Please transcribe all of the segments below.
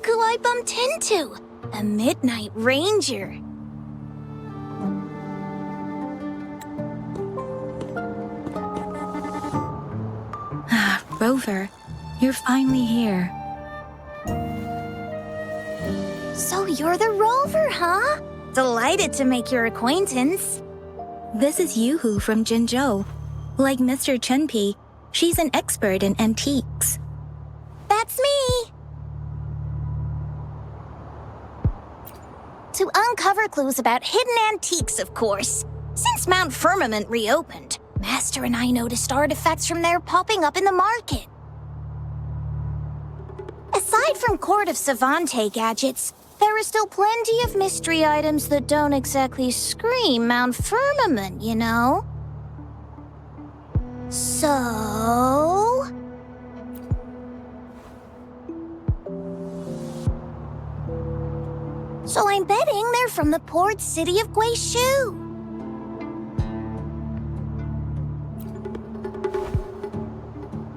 Look who I bumped into! A Midnight Ranger. Rover, you're finally here. So you're the Rover, huh? Delighted to make your acquaintance. This is Yoo-hoo from Jinzhou. Like Mr. Chunpei, she's an expert in antiques. That's me! To uncover clues about hidden antiques, of course. Since Mount Firmament reopened, Master and I noticed artifacts from there popping up in the market. Aside from Court of Savante gadgets, there are still plenty of mystery items that don't exactly scream Mount Firmament, you know? So... So I'm betting they're from the port city of Guishu.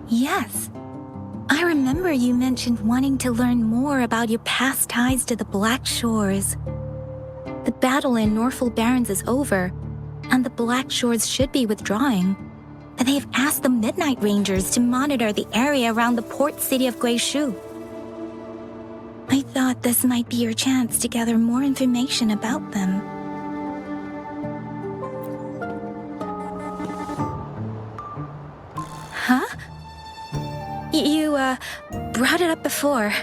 Yes. I remember you mentioned wanting to learn more about your past ties to the Black Shores. The battle in Norfolk Barrens is over, and the Black Shores should be withdrawing. And they've asked the Midnight Rangers to monitor the area around the port city of Guishu. I thought this might be your chance to gather more information about them. Huh? You, brought it up before.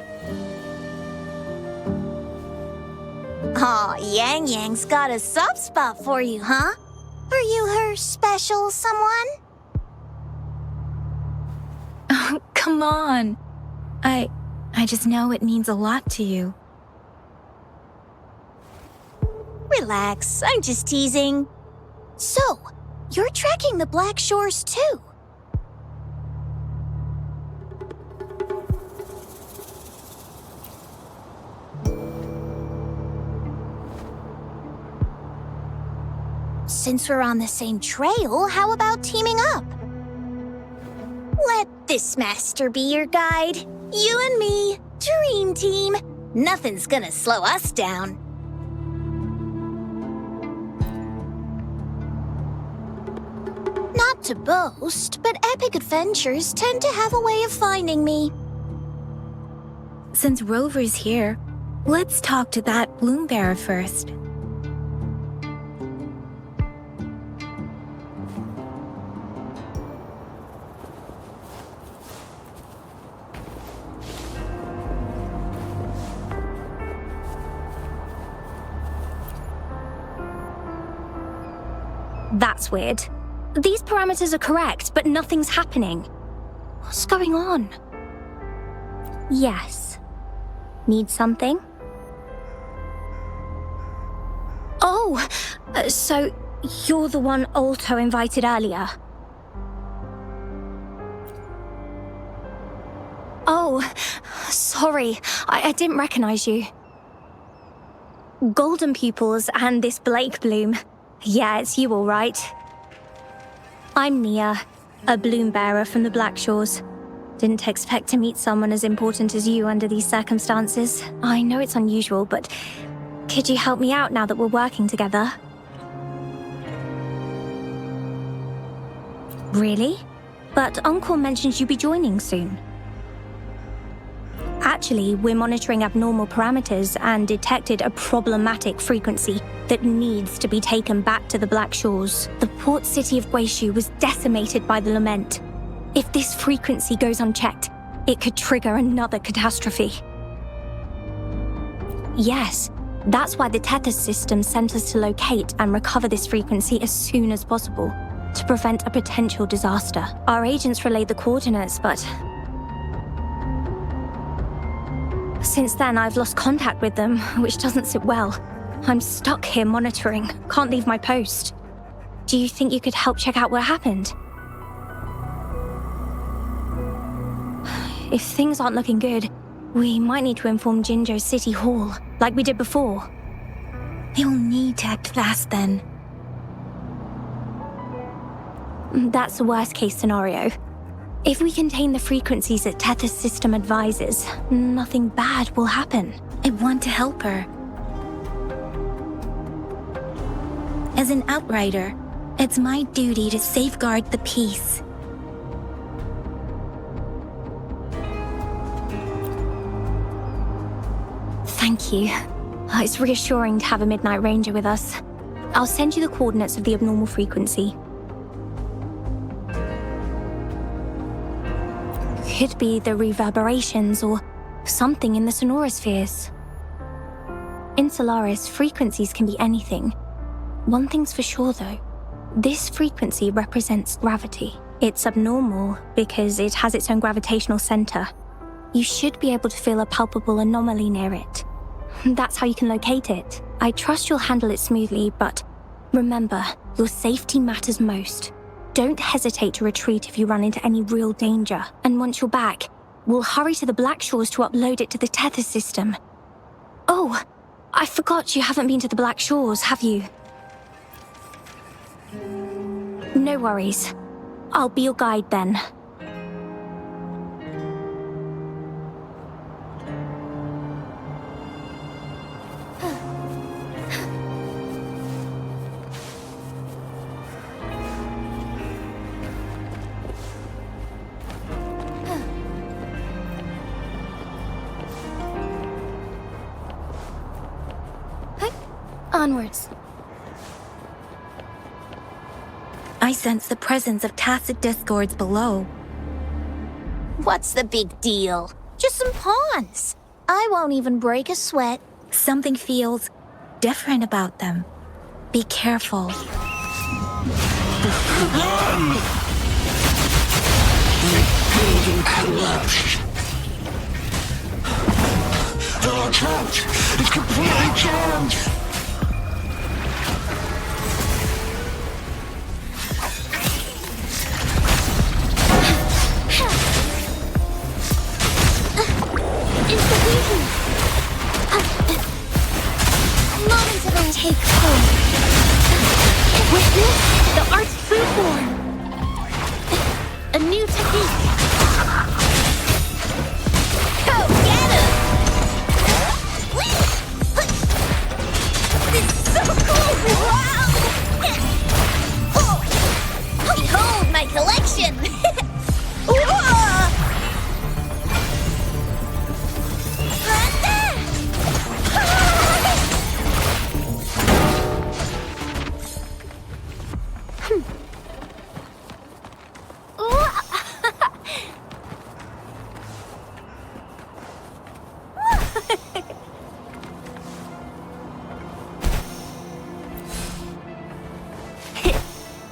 Aw, Yang Yang's got a soft spot for you, huh? Are you her special someone? Oh, come on. I just know it means a lot to you. Relax, I'm just teasing. So, you're tracking the Black Shores too? Since we're on the same trail, how about teaming up? Let this master be your guide. You and me, dream team. Nothing's gonna slow us down. Not to boast, but epic adventures tend to have a way of finding me. Since Rover's here, let's talk to that bloom bearer first. That's weird. These parameters are correct, but nothing's happening. What's going on? Yes. Need something? Oh, so you're the one Alto invited earlier. Oh, sorry, I didn't recognize you. Golden pupils and this Blake bloom. Yeah, it's you all right. I'm Nia, a bloom bearer from the Black Shores. Didn't expect to meet someone as important as you under these circumstances. I know it's unusual, but could you help me out now that we're working together? Really? But Uncle mentioned you'd be joining soon. Actually, we're monitoring abnormal parameters and detected a problematic frequency that needs to be taken back to the Black Shores. The port city of Guishu was decimated by the lament. If this frequency goes unchecked, it could trigger another catastrophe. Yes, that's why the Tethys system sent us to locate and recover this frequency as soon as possible, to prevent a potential disaster. Our agents relayed the coordinates, but since then, I've lost contact with them, which doesn't sit well. I'm stuck here monitoring, can't leave my post. Do you think you could help check out what happened? If things aren't looking good, we might need to inform Jinzhou City Hall, like we did before. You'll need to act fast then. That's the worst case scenario. If we contain the frequencies that Tethys' system advises, nothing bad will happen. I want to help her. As an outrider, it's my duty to safeguard the peace. Thank you. It's reassuring to have a Midnight Ranger with us. I'll send you the coordinates of the abnormal frequency. Could be the reverberations or something in the sonorospheres. In Solaris, frequencies can be anything. One thing's for sure though. This frequency represents gravity. It's abnormal because it has its own gravitational center. You should be able to feel a palpable anomaly near it. That's how you can locate it. I trust you'll handle it smoothly, but remember, your safety matters most. Don't hesitate to retreat if you run into any real danger. And once you're back, we'll hurry to the Black Shores to upload it to the Tethys system. Oh, I forgot you haven't been to the Black Shores, have you? No worries. I'll be your guide then. Onwards. I sense the presence of tacit discords below. What's the big deal? Just some pawns. I won't even break a sweat. Something feels different about them. Be careful. They're trapped! It's completely jammed! Take hold. Witness the art's food form. A new technique. Go get him! This is so cool! Wow! Behold my collection!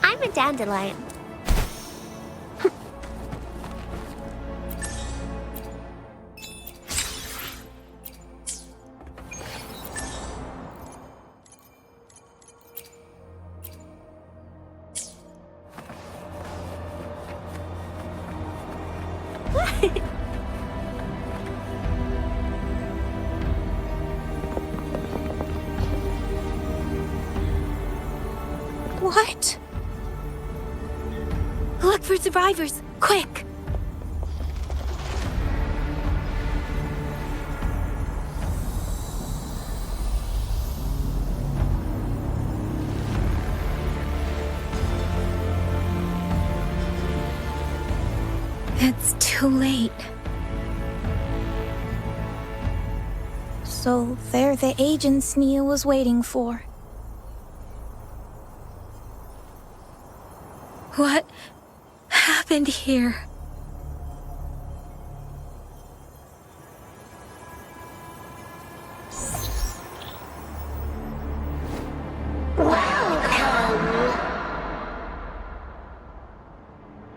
I'm a dandelion. What? Look for survivors, quick! It's too late. So they're the agents Nia was waiting for. What happened here?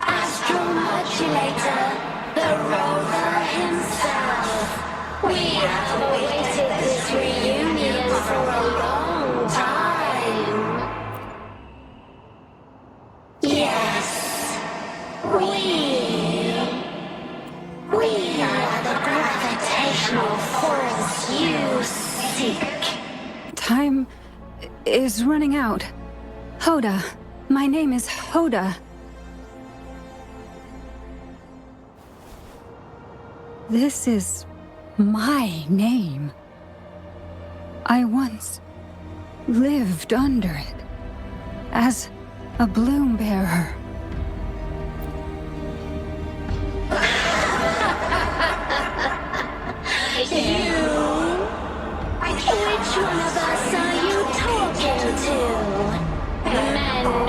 Astromodulator, the rover himself. We have awaited this reunion for a long time. Yes, we are the gravitational force you seek. Time is running out. Hoda. My name is Hoda. This is my name. I once lived under it as a bloom bearer. Which one of us are you talking to? Men or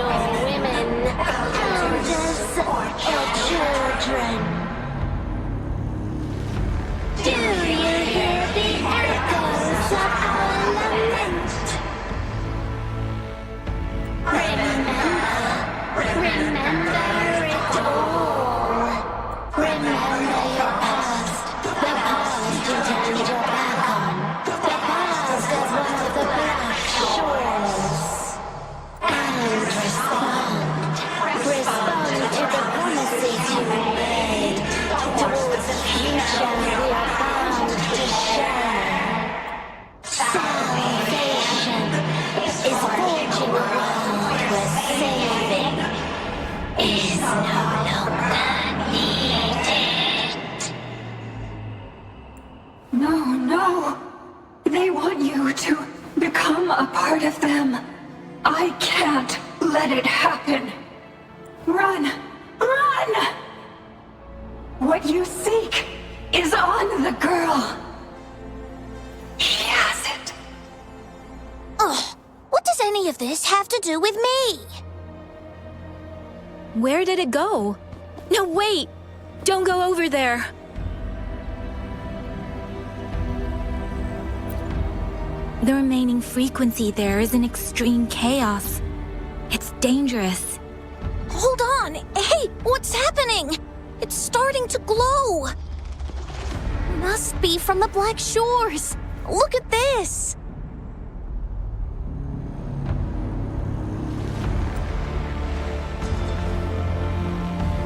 women? Elders or children? Do you hear the echoes of our lament? Remember it all. Remember your past, the past you turned your back on, the past as one of the black shores. And respond to the promises you made towards the future we are bound to share. Salvation is forging a world where saving is no longer needed. No. They want you to become a part of them. I can't let it happen. Run! What you seek is on the girl. She has it. Ugh, what does any of this have to do with me? Where did it go? No, wait! Don't go over there! The remaining frequency there is in extreme chaos. It's dangerous. Hold on! Hey, what's happening? It's starting to glow! Must be from the Black Shores! Look at this!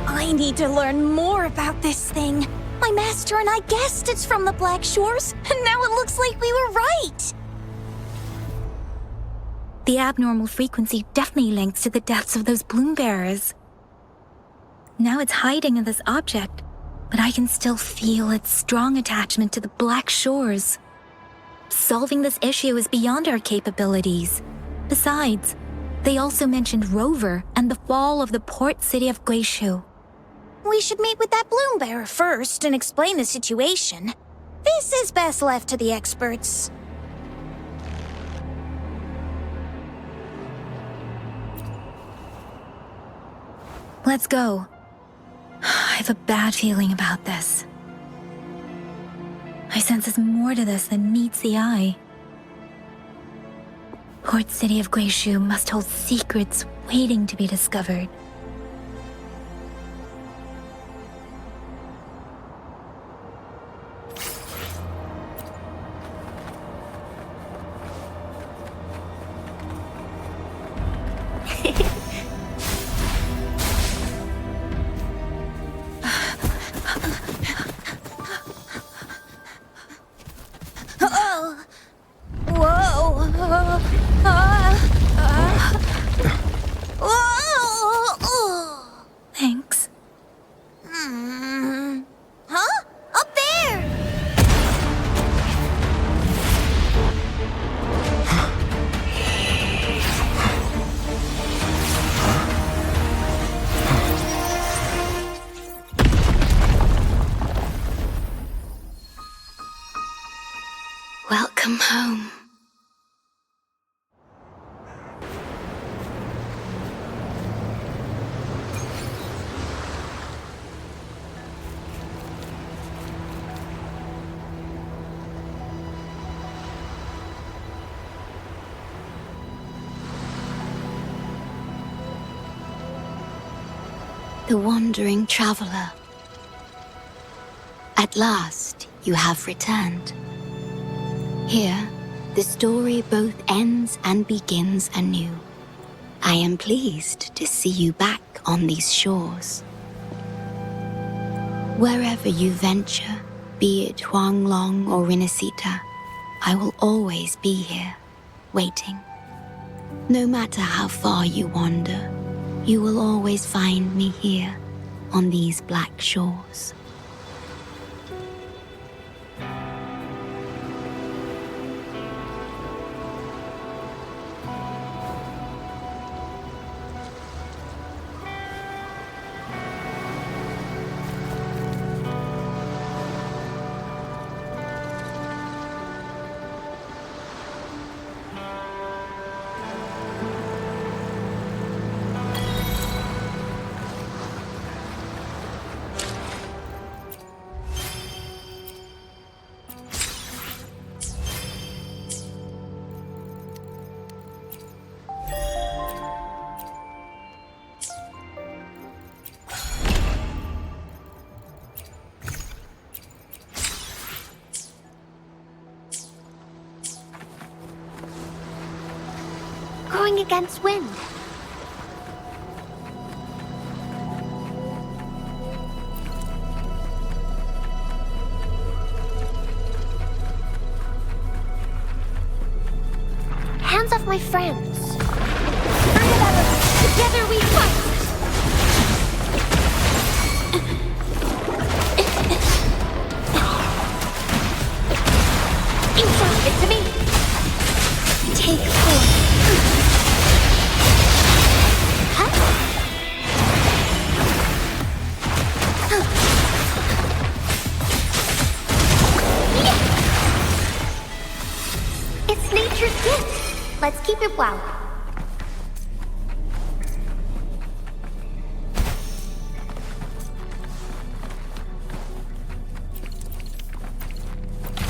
I need to learn more about this thing. My master and I guessed it's from the Black Shores, and now it looks like we were right! The abnormal frequency definitely links to the deaths of those bloom bearers. Now it's hiding in this object, but I can still feel its strong attachment to the Black Shores. Solving this issue is beyond our capabilities. Besides, they also mentioned Rover and the fall of the port city of Guishu. We should meet with that bloom bearer first and explain the situation. This is best left to the experts. Let's go. I have a bad feeling about this. I sense there's more to this than meets the eye. Port City of Guishu must hold secrets waiting to be discovered. Thanks. Huh? Up there! Welcome home. The wandering traveler. At last, you have returned. Here, the story both ends and begins anew. I am pleased to see you back on these shores. Wherever you venture, be it Huanglong or Rinasita, I will always be here, waiting. No matter how far you wander, you will always find me here, on these black shores. Going against wind. Hands off my friends. Together we fight! You sound it to me! Take 4. It's nature's gift. Let's keep it wild.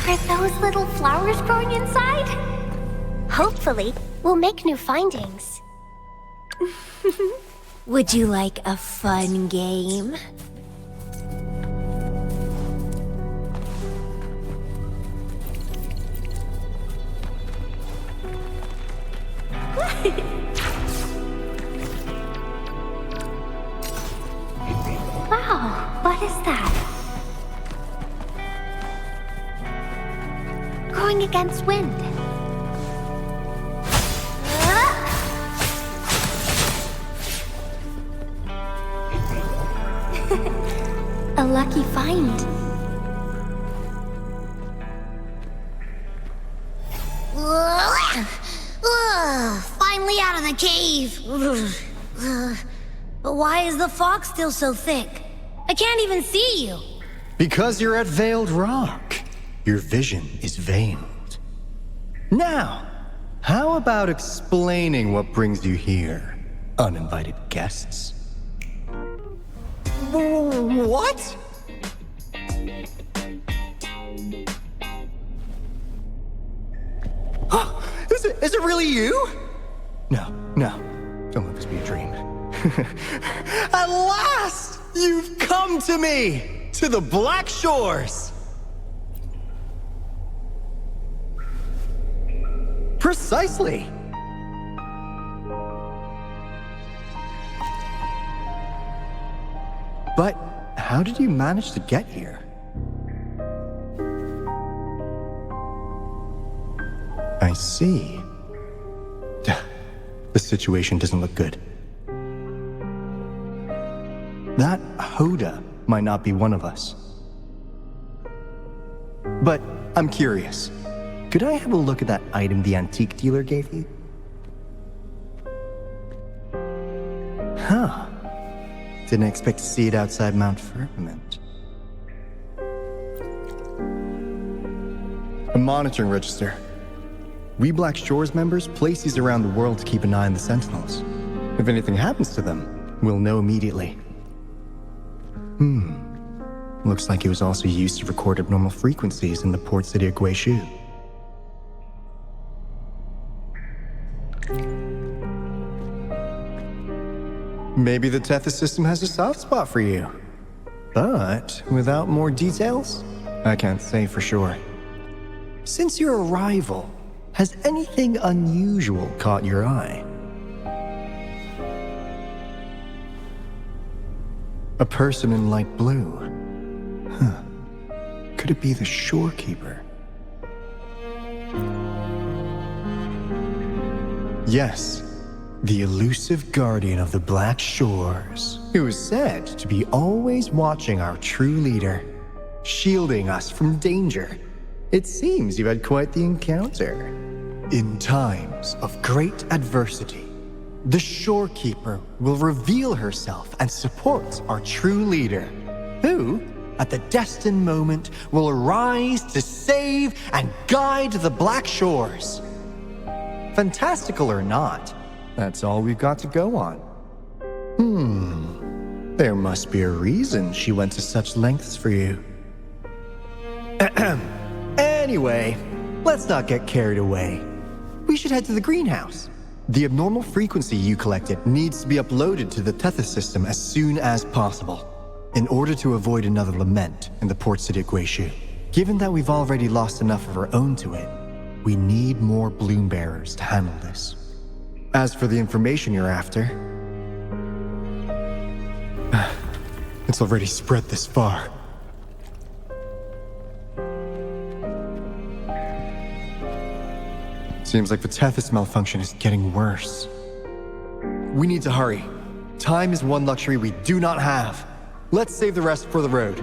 Are those little flowers growing inside? Hopefully, we'll make new findings. Would you like a fun game? Wow, what is that? Going against wind. A lucky find. Finally out of the cave. But why is the fog still so thick? I can't even see you. Because you're at Veiled Rock. Your vision is veiled. Now, how about explaining what brings you here, uninvited guests? What? Is it really you? No, don't let this be a dream. At last, you've come to me, to the Black Shores. Precisely. But how did you manage to get here? I see. The situation doesn't look good. That Hoda might not be one of us. But I'm curious. Could I have a look at that item the antique dealer gave you? Huh. Didn't expect to see it outside Mount Firmament. A monitoring register. We Black Shores members place these around the world to keep an eye on the Sentinels. If anything happens to them, we'll know immediately. Looks like it was also used to record abnormal frequencies in the port city of Guizhou. Maybe the Tethys system has a soft spot for you. But without more details, I can't say for sure. Since your arrival, has anything unusual caught your eye? A person in light blue. Huh. Could it be the shorekeeper? Yes, the elusive guardian of the Black Shores, who is said to be always watching our true leader, shielding us from danger. It seems you've had quite the encounter. In times of great adversity, the shorekeeper will reveal herself and support our true leader, who, at the destined moment, will arise to save and guide the Black Shores. Fantastical or not, that's all we've got to go on. There must be a reason she went to such lengths for you. Anyway, let's not get carried away. We should head to the greenhouse. The abnormal frequency you collected needs to be uploaded to the Tethys system as soon as possible, in order to avoid another lament in the port city of Guizhou. Given that we've already lost enough of our own to it, we need more bloom bearers to handle this. As for the information you're after, it's already spread this far. Seems like the Tethys malfunction is getting worse. We need to hurry. Time is one luxury we do not have. Let's save the rest for the road.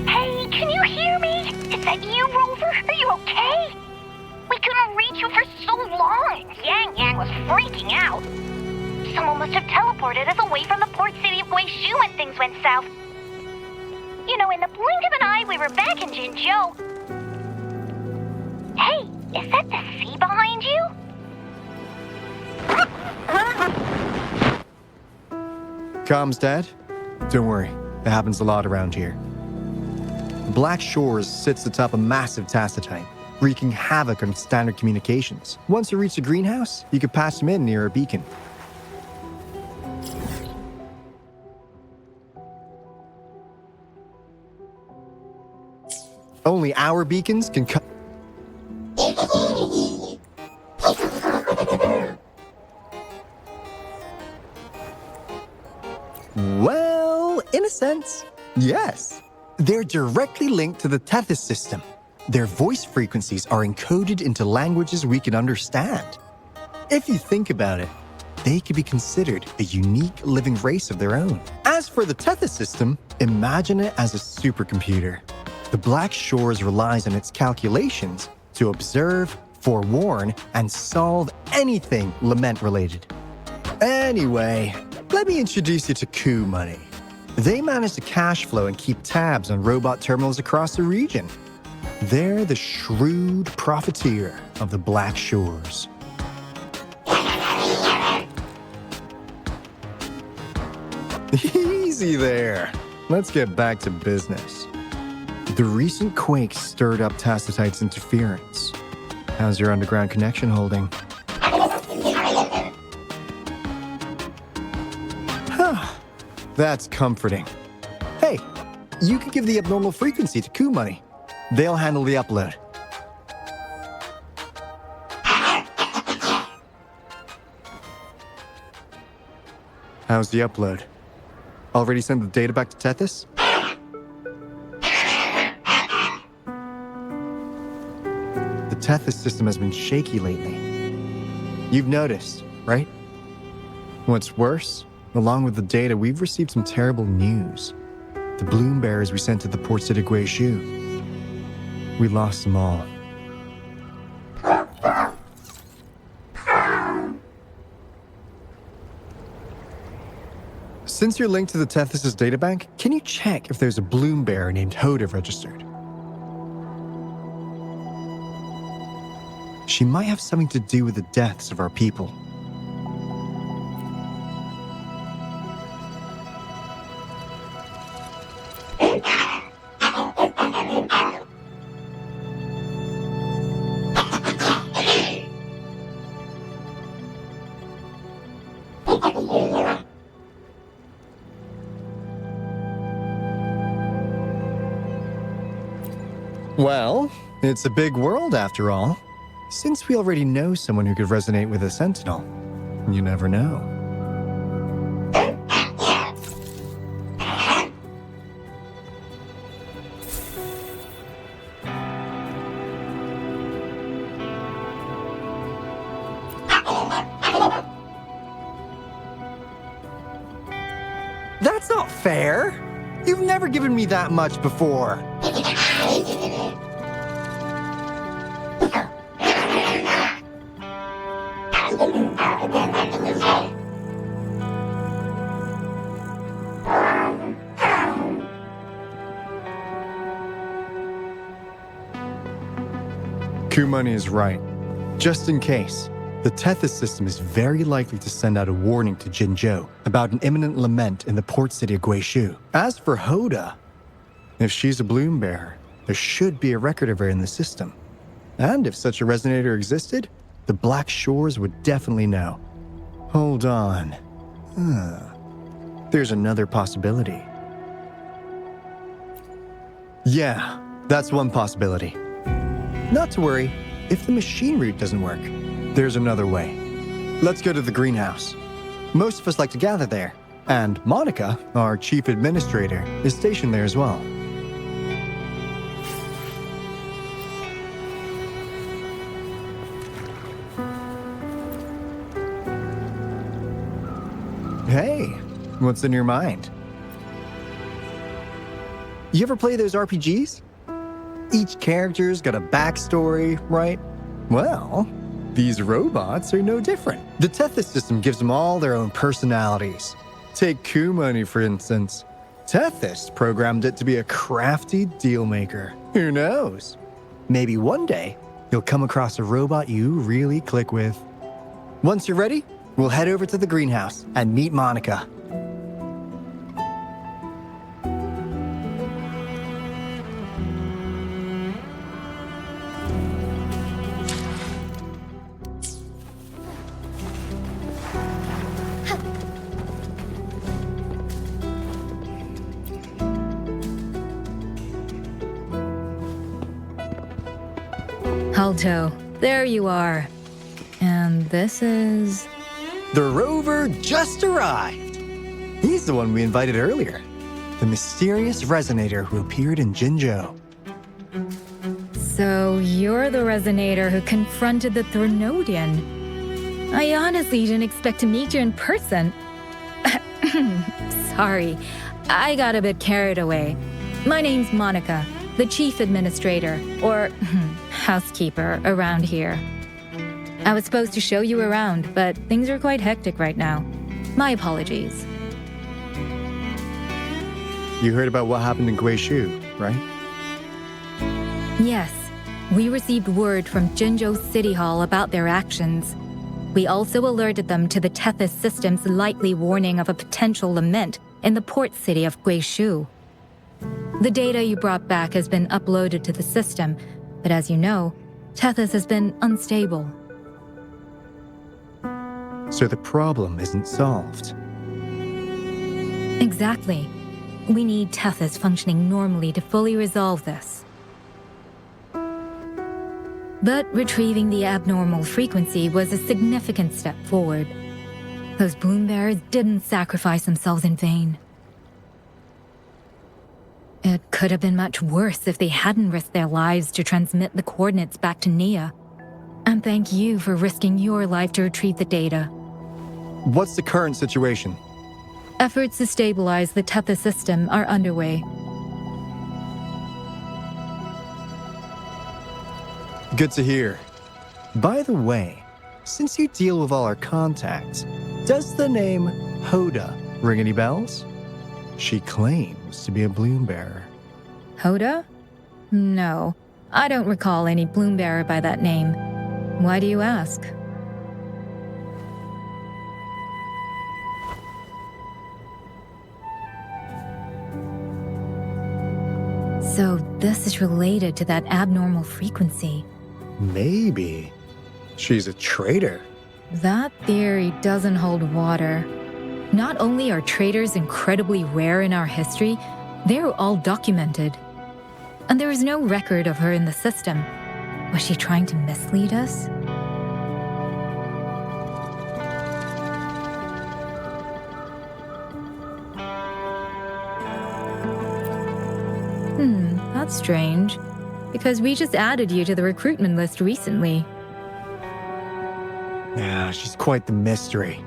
Hey, can you hear me? Is that you, Rover? Are you okay? We couldn't reach you for so long. Yang Yang was freaking out. Someone must have teleported us away from the port city of Guizhou when things went south. You know, in the blink of an eye, we were back in Jinzhou. Hey, is that the sea behind you? Comms, Dad? Don't worry, it happens a lot around here. Black Shores sits atop a massive tacitite, wreaking havoc on standard communications. Once you reach the greenhouse, you can patch them in near a beacon. Only our beacons can come. Well, in a sense, yes. They're directly linked to the Tethys system. Their voice frequencies are encoded into languages we can understand. If you think about it, they could be considered a unique living race of their own. As for the Tethys system, imagine it as a supercomputer. The Black Shores relies on its calculations to observe, forewarn, and solve anything lament-related. Anyway, let me introduce you to Coup Money. They manage to cash flow and keep tabs on robot terminals across the region. They're the shrewd profiteer of the Black Shores. Easy there. Let's get back to business. The recent quake stirred up Tacitite's interference. How's your underground connection holding? That's comforting. Hey, you could give the abnormal frequency to Coup Money. They'll handle the upload. How's the upload? Already sent the data back to Tethys? The Tethys system has been shaky lately. You've noticed, right? What's worse, along with the data, we've received some terrible news. The bloom bearers we sent to the port city of Guizhou. We lost them all. Since you're linked to the Tethys' databank, can you check if there's a bloom bearer named Hoda registered? She might have something to do with the deaths of our people. Well, it's a big world after all. Since we already know someone who could resonate with a Sentinel, you never know. That's not fair. You've never given me that much before. Coup Money is right. Just in case, the Tethys system is very likely to send out a warning to Jinzhou about an imminent lament in the port city of Guizhou. As for Hoda, if she's a bloom bearer, There should be a record of her in the system. And if such a resonator existed, the Black Shores would definitely know. Hold on. There's another possibility. Yeah, that's one possibility. Not to worry, if the machine route doesn't work, there's another way. Let's go to the greenhouse. Most of us like to gather there, and Monica, our chief administrator, is stationed there as well. Hey, what's in your mind? You ever play those RPGs? Each character's got a backstory, right? Well, these robots are no different. The Tethys system gives them all their own personalities. Take Kumani, for instance. Tethys programmed it to be a crafty dealmaker. Who knows? Maybe one day, you'll come across a robot you really click with. Once you're ready, we'll head over to the greenhouse and meet Monica. Alto, there you are. And this is... The rover just arrived. He's the one we invited earlier. The mysterious resonator who appeared in Jinzhou. So you're the resonator who confronted the Threnodian. I honestly didn't expect to meet you in person. Sorry, I got a bit carried away. My name's Monica, the chief administrator, or housekeeper around here. I was supposed to show you around, but things are quite hectic right now. My apologies. You heard about what happened in Guishu, right? Yes, we received word from Jinzhou City Hall about their actions. We also alerted them to the Tethys system's likely warning of a potential lament in the port city of Guishu. The data you brought back has been uploaded to the system, but as you know, Tethys has been unstable. So the problem isn't solved. Exactly. We need Tethys functioning normally to fully resolve this. But retrieving the abnormal frequency was a significant step forward. Those bloom bearers didn't sacrifice themselves in vain. It could have been much worse if they hadn't risked their lives to transmit the coordinates back to Nia. And thank you for risking your life to retrieve the data. What's the current situation? Efforts to stabilize the Tethys system are underway. Good to hear. By the way, since you deal with all our contacts, does the name Hoda ring any bells? She claims to be a bloom bearer. Hoda? No, I don't recall any bloom bearer by that name. Why do you ask? So this is related to that abnormal frequency. Maybe. She's a traitor. That theory doesn't hold water. Not only are traitors incredibly rare in our history, they're all documented. And there is no record of her in the system. Was she trying to mislead us? That's strange. Because we just added you to the recruitment list recently. Yeah, she's quite the mystery.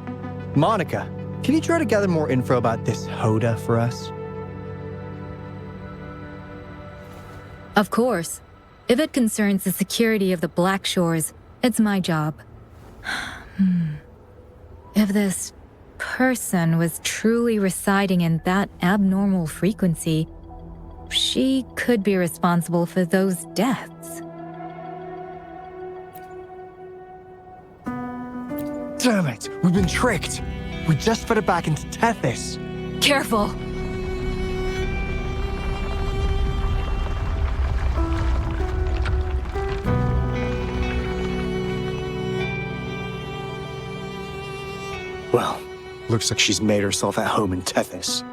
Monica, can you try to gather more info about this Hoda for us? Of course. If it concerns the security of the Black Shores, it's my job. If this person was truly residing in that abnormal frequency, she could be responsible for those deaths. Damn it! We've been tricked! We just fed it back into Tethys. Careful! Well, looks like she's made herself at home in Tethys.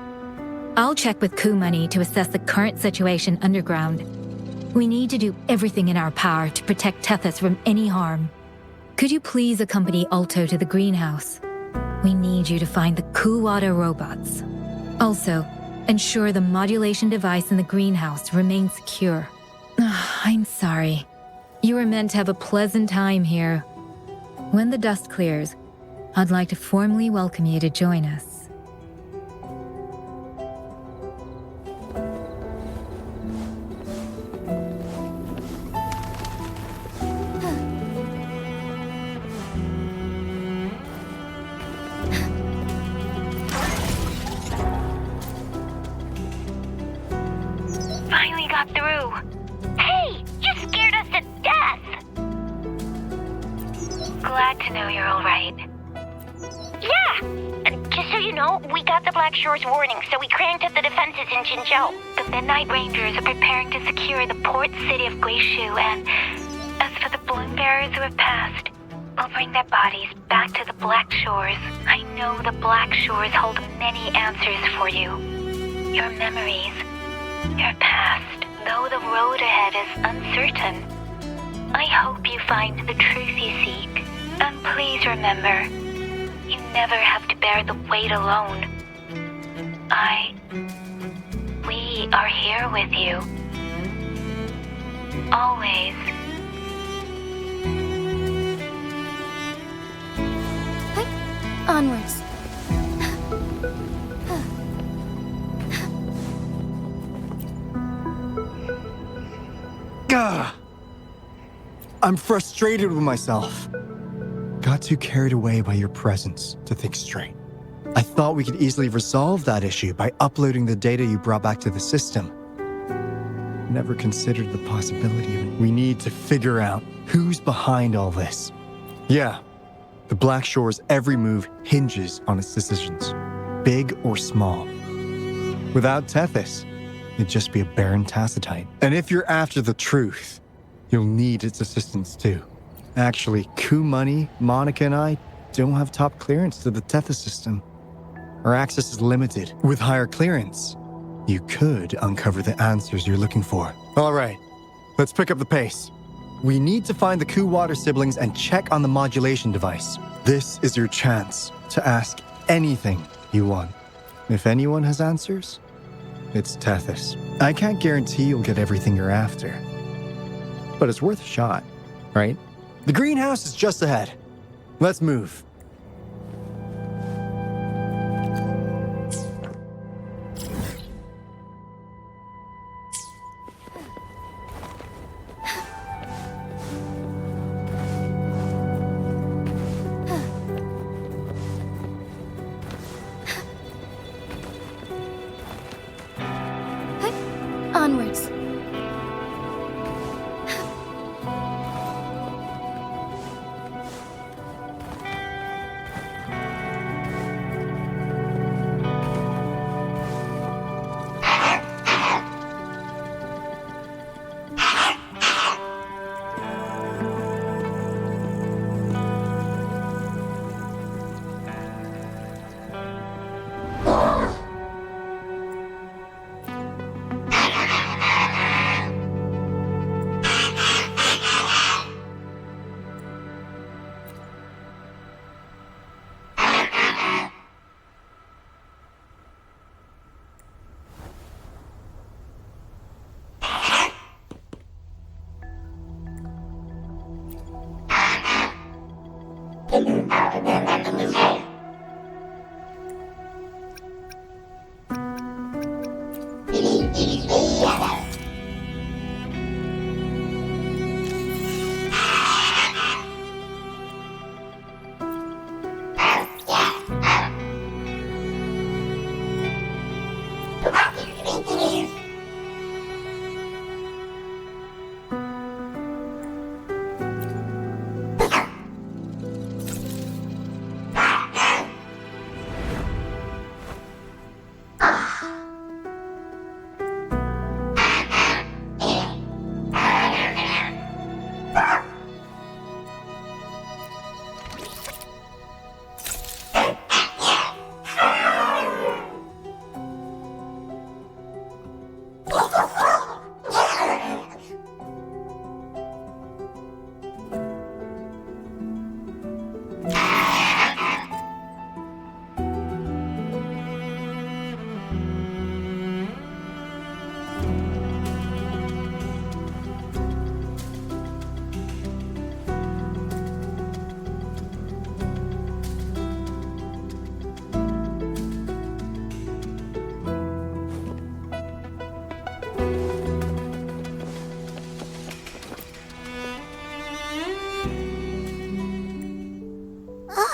I'll check with Coup Money to assess the current situation underground. We need to do everything in our power to protect Tethys from any harm. Could you please accompany Alto to the greenhouse? We need you to find the Coup Water robots. Also, ensure the modulation device in the greenhouse remains secure. I'm sorry. You were meant to have a pleasant time here. When the dust clears, I'd like to formally welcome you to join us. Finally got through. Hey, you scared us to death. Glad to know you're all right. Yeah, and just so you know, we got the Black Shore's warning, so we cranked up the defenses in Jinzhou. The Midnight Rangers are preparing to secure the port city of Guishu, and as for the Bloom Bearers who have passed, we'll bring their bodies back to the Black Shores. I know the Black Shores hold many answers for you. Your memories, your past, though the road ahead is uncertain. I hope you find the truth you seek. And please remember, you never have to bear the weight alone. We are here with you. Always. Onwards. Gah! I'm frustrated with myself. Got too carried away by your presence to think straight. I thought we could easily resolve that issue by uploading the data you brought back to the system. Never considered the possibility of it. We need to figure out who's behind all this. Yeah, the Black Shore's every move hinges on its decisions, big or small. Without Tethys, it'd just be a barren tacitite. And if you're after the truth, you'll need its assistance too. Actually, Coup Money, Monica, and I don't have top clearance to the Tethys system. Our access is limited. With higher clearance, you could uncover the answers you're looking for. All right, let's pick up the pace. We need to find the Coup Water siblings and check on the modulation device. This is your chance to ask anything you want. If anyone has answers, it's Tethys. I can't guarantee you'll get everything you're after, but it's worth a shot, right? The greenhouse is just ahead. Let's move. Onwards.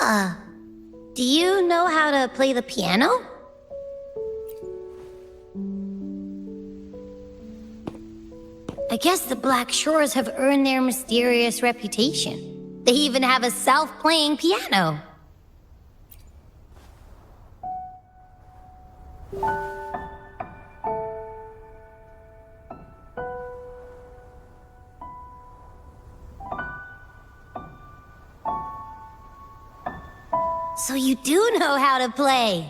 Do you know how to play the piano? I guess the Black Shores have earned their mysterious reputation. They even have a self-playing piano. So you do know how to play.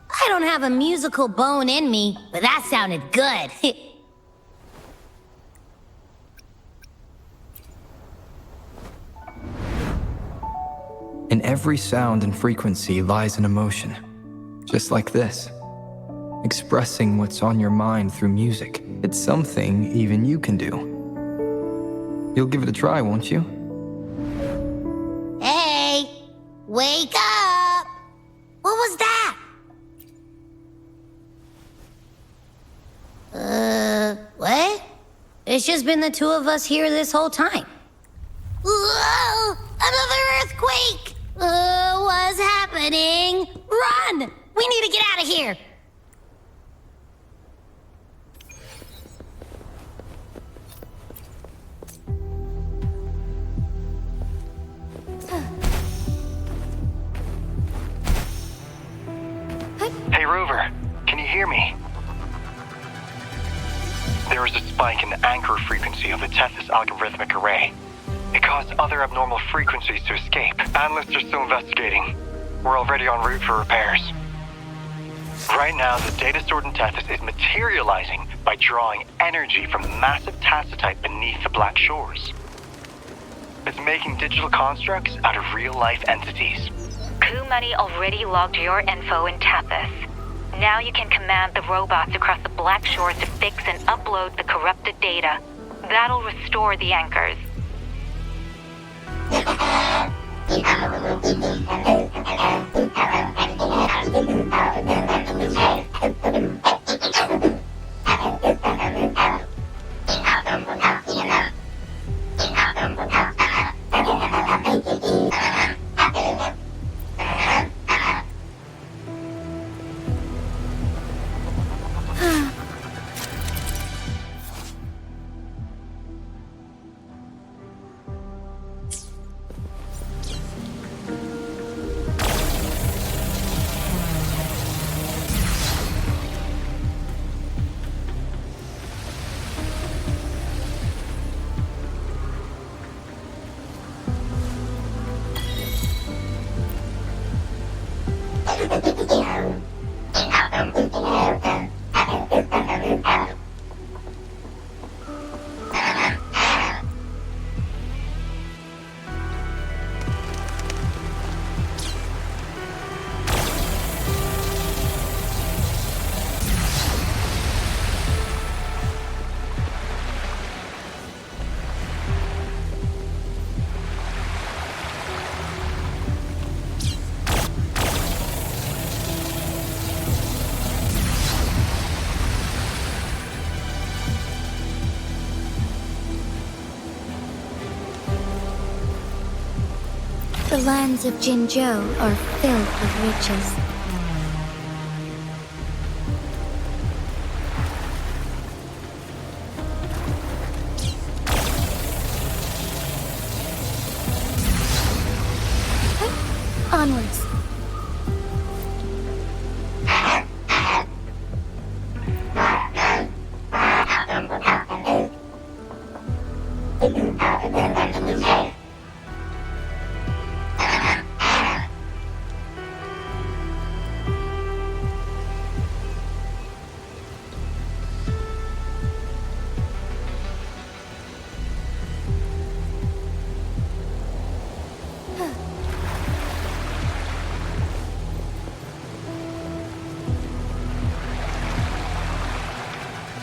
I don't have a musical bone in me, but that sounded good. In every sound and frequency lies an emotion. Just like this. Expressing what's on your mind through music. It's something even you can do. You'll give it a try, won't you? Hey! Wake up! What was that? What? It's just been the two of us here this whole time. Whoa! Another earthquake! What's happening? Run! We need to get out of here! Hey, Rover, can you hear me? There is a spike in the anchor frequency of the Tethys algorithmic array. It caused other abnormal frequencies to escape. Analysts are still investigating. We're already en route for repairs. Right now, the data stored in Tethys is materializing by drawing energy from the massive tacitite beneath the Black Shores. It's making digital constructs out of real-life entities. Coup Money already logged your info in Tethys. Now you can command the robots across the Black Shores to fix and upload the corrupted data. That'll restore the anchors. The lands of Jinzhou are filled with riches. Onwards.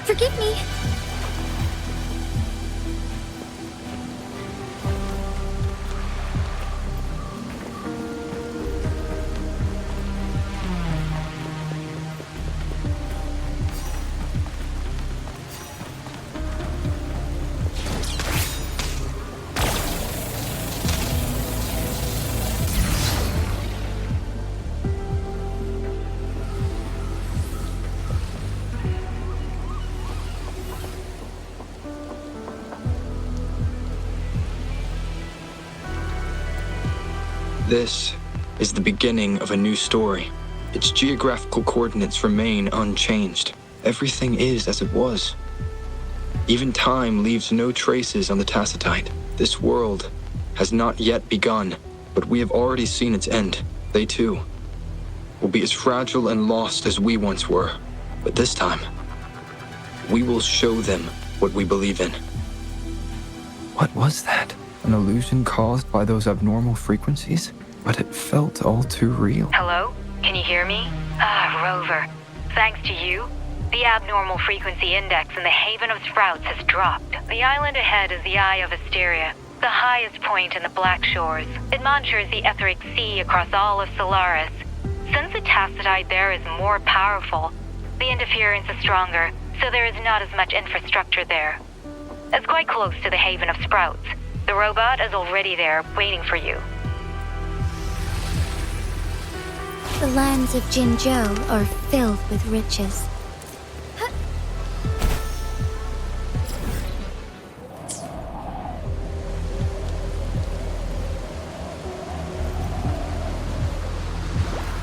Forgive me. This is the beginning of a new story. Its geographical coordinates remain unchanged. Everything is as it was. Even time leaves no traces on the Tacitite. This world has not yet begun, but we have already seen its end. They too will be as fragile and lost as we once were. But this time, we will show them what we believe in. What was that? An illusion caused by those abnormal frequencies? But it felt all too real. Hello? Can you hear me? Rover. Thanks to you, the abnormal frequency index in the Haven of Sprouts has dropped. The island ahead is the Eye of Asteria, the highest point in the Black Shores. It monitors the etheric sea across all of Solaris. Since the Tacitite there is more powerful, the interference is stronger, so there is not as much infrastructure there. It's quite close to the Haven of Sprouts. The robot is already there, waiting for you. The lands of Jinzhou are filled with riches.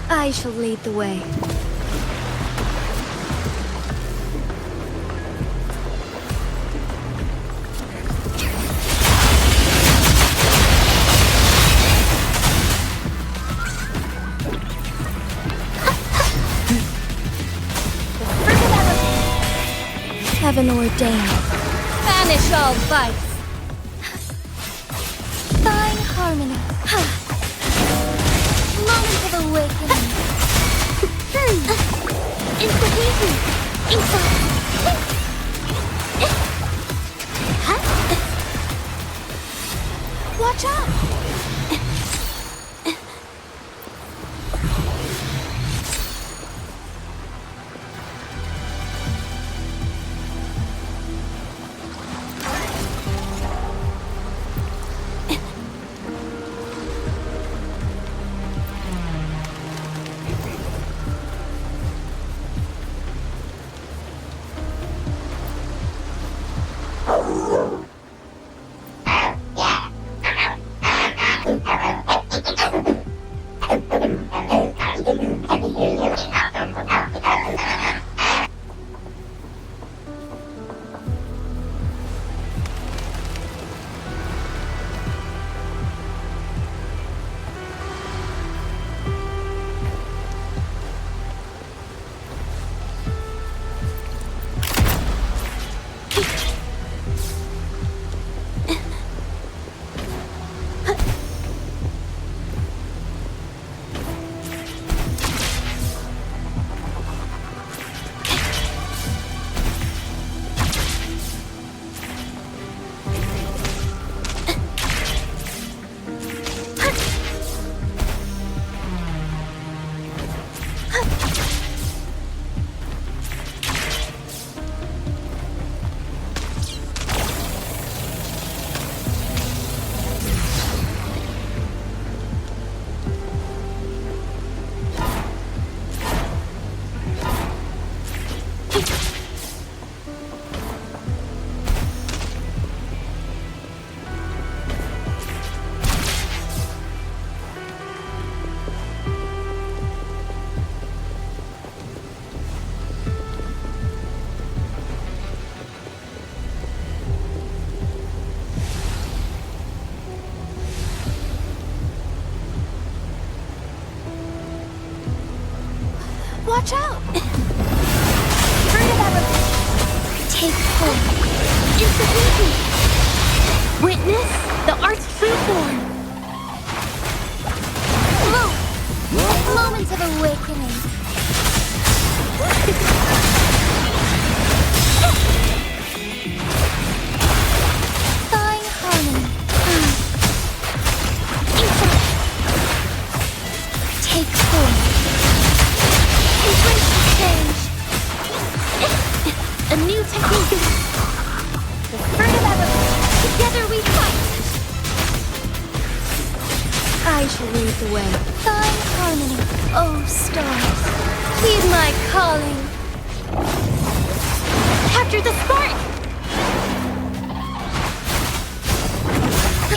I shall lead the way. Heaven ordained. Banish all vice. Fine harmony. Moment of awakening. Inspiration. Watch out! Watch out! Fruit of evolution. Take hold. Instability. Witness the art's true form. Bloom. Moments of awakening. Fine harmony. Take hold. Embrace the change. A new technique. The fruit of evolution. Together we fight. I shall lead the way. Fine harmony. Oh, stars. Heed my calling. Capture the spark.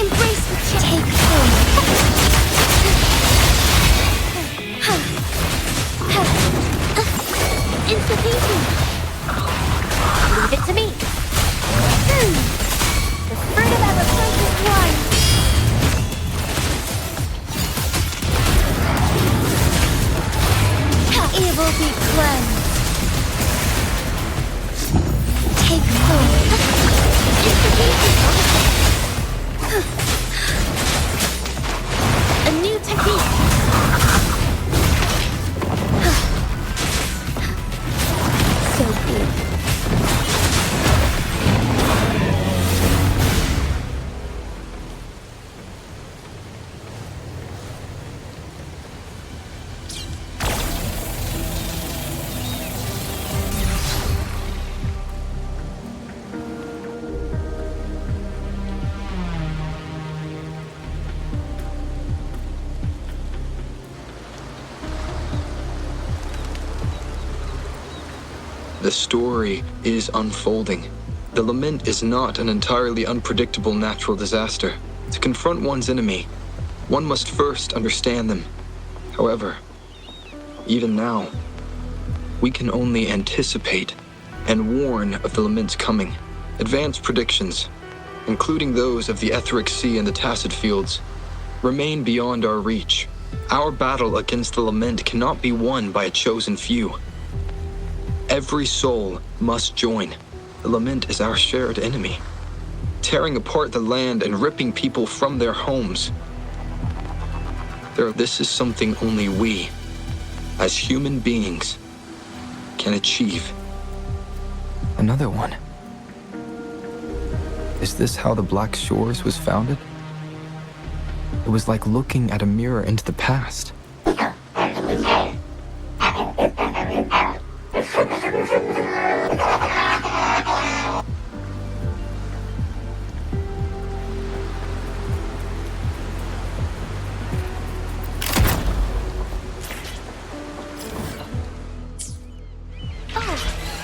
Embrace the change. Take hold. evil be cleansed. Take hold. A new technique. So good. The story is unfolding. The lament is not an entirely unpredictable natural disaster. To confront one's enemy, one must first understand them. However, even now, we can only anticipate and warn of the lament's coming. Advanced predictions, including those of the Etheric Sea and the Tacit Fields, remain beyond our reach. Our battle against the lament cannot be won by a chosen few. Every soul must join. The lament is our shared enemy, tearing apart the land and ripping people from their homes. This is something only we, as human beings, can achieve. Another one. Is this how the Black Shores was founded? It was like looking at a mirror into the past.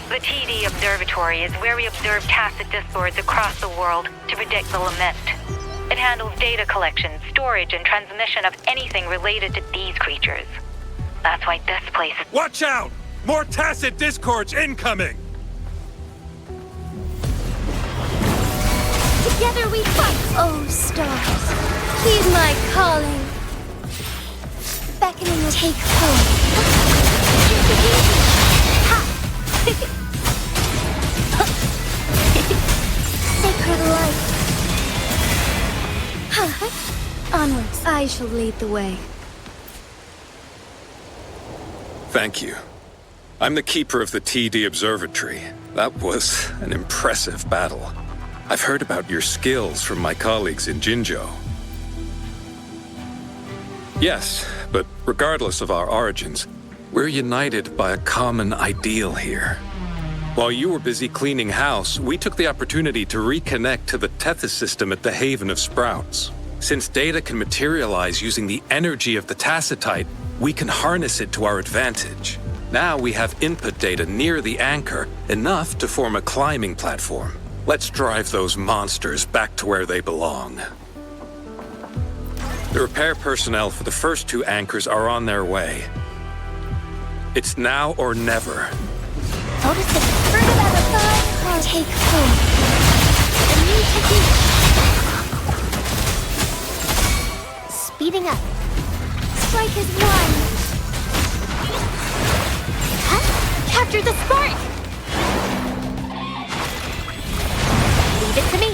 The TD Observatory is where we observe tacit discords across the world to predict the lament. It handles data collection, storage, and transmission of anything related to these creatures. That's why this place is— Watch out! More tacit discords incoming! Together we fight, oh stars. Heed my calling. Beckoning, take hold. Sacred light. Onwards, I shall lead the way. Thank you. I'm the keeper of the TD Observatory. That was an impressive battle. I've heard about your skills from my colleagues in Jinzhou. Yes, but regardless of our origins, we're united by a common ideal here. While you were busy cleaning house, we took the opportunity to reconnect to the Tethys system at the Haven of Sprouts. Since data can materialize using the energy of the Tacitite, we can harness it to our advantage. Now we have input data near the anchor, enough to form a climbing platform. Let's drive those monsters back to where they belong. The repair personnel for the first two anchors are on their way. It's now or never. Notice the fruit of our thigh. Take hold. A new technique. Speeding up. Strike is one. Huh? Capture the spark! Leave it to me.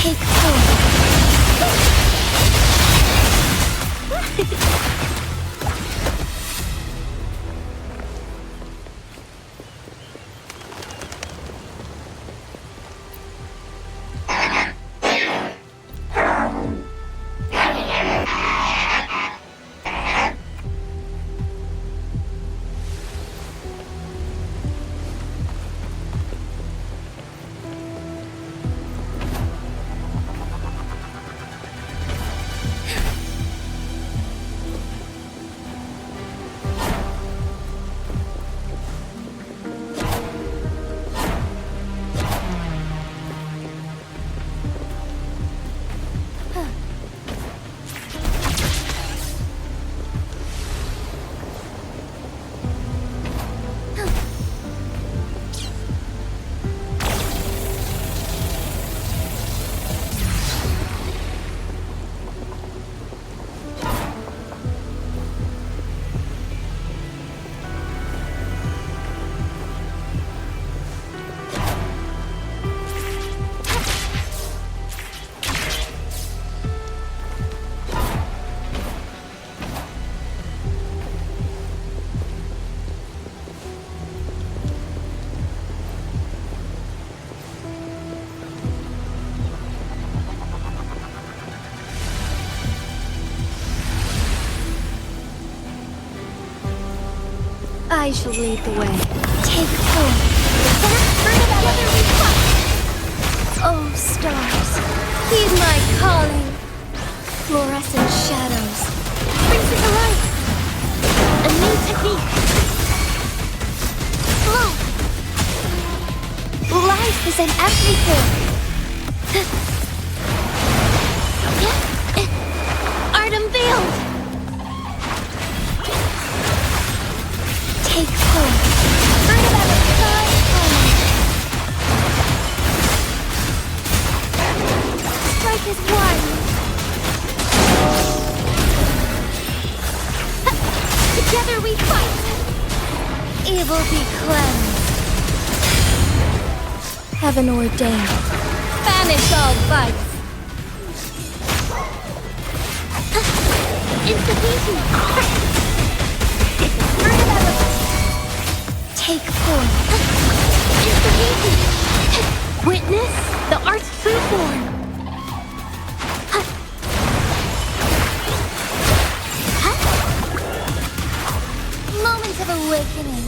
Take hold. I shall lead the way. Take form. Together we fight! Oh, stars, heed my calling. Fluorescent shadows, brings it to life. A new technique. Flow. Life is in everything. Art unveiled. Take form. Bring about a sky home. Strike as one. Together we fight. Evil be cleansed. Heaven ordained. Banish all vice. Institution. Take form. Institution. Witness the art's true form. Moment of awakening.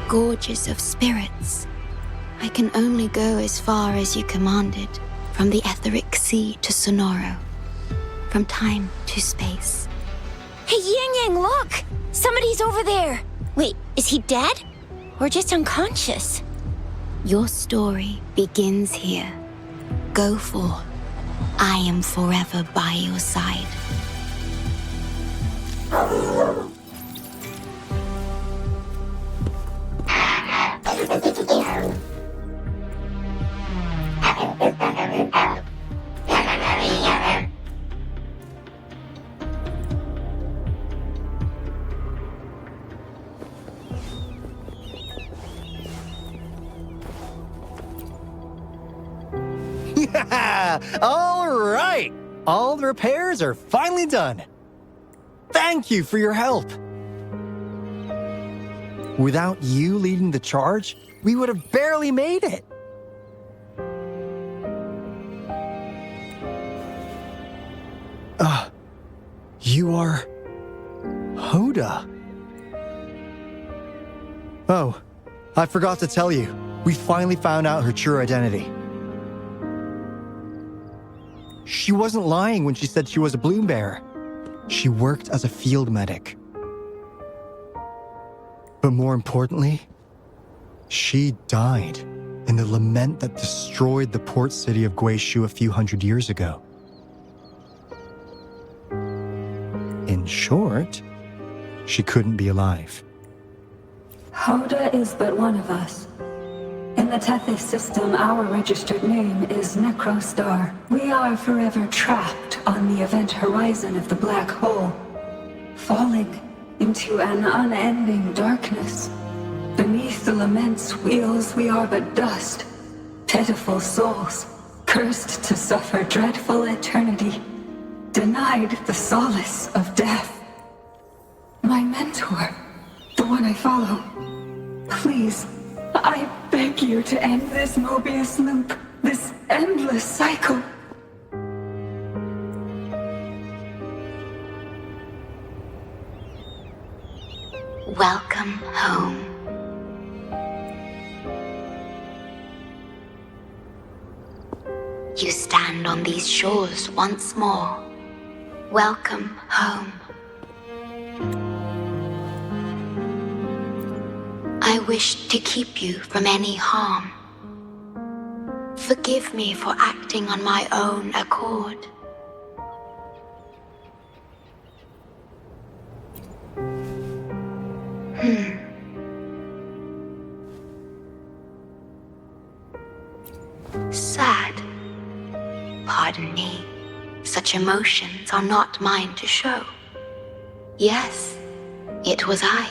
Gorges of spirits. I can only go as far as you commanded, from the etheric sea to Sonoro, from time to space. Hey, Yang Yang, look! Somebody's over there! Wait, is he dead? Or just unconscious? Your story begins here. Go forth. I am forever by your side. All right! All the repairs are finally done. Thank you for your help. Without you leading the charge, we would have barely made it. You are Hoda. Oh, I forgot to tell you. We finally found out her true identity. She wasn't lying when she said she was a bloom bearer. She worked as a field medic. But more importantly, she died in the lament that destroyed the port city of Guishu a few hundred years ago. In short, she couldn't be alive. Hoda is but one of us. In the Tethys system, our registered name is Necrostar. We are forever trapped on the event horizon of the black hole, falling into an unending darkness. Beneath the lament's wheels, we are but dust, pitiful souls, cursed to suffer dreadful eternity, denied the solace of death. My mentor, the one I follow, please, I beg you to end this Mobius loop, this endless cycle. Welcome home. You stand on these shores once more. Welcome home. I wish to keep you from any harm. Forgive me for acting on my own accord. Sad. Pardon me. Such emotions are not mine to show. Yes, it was I.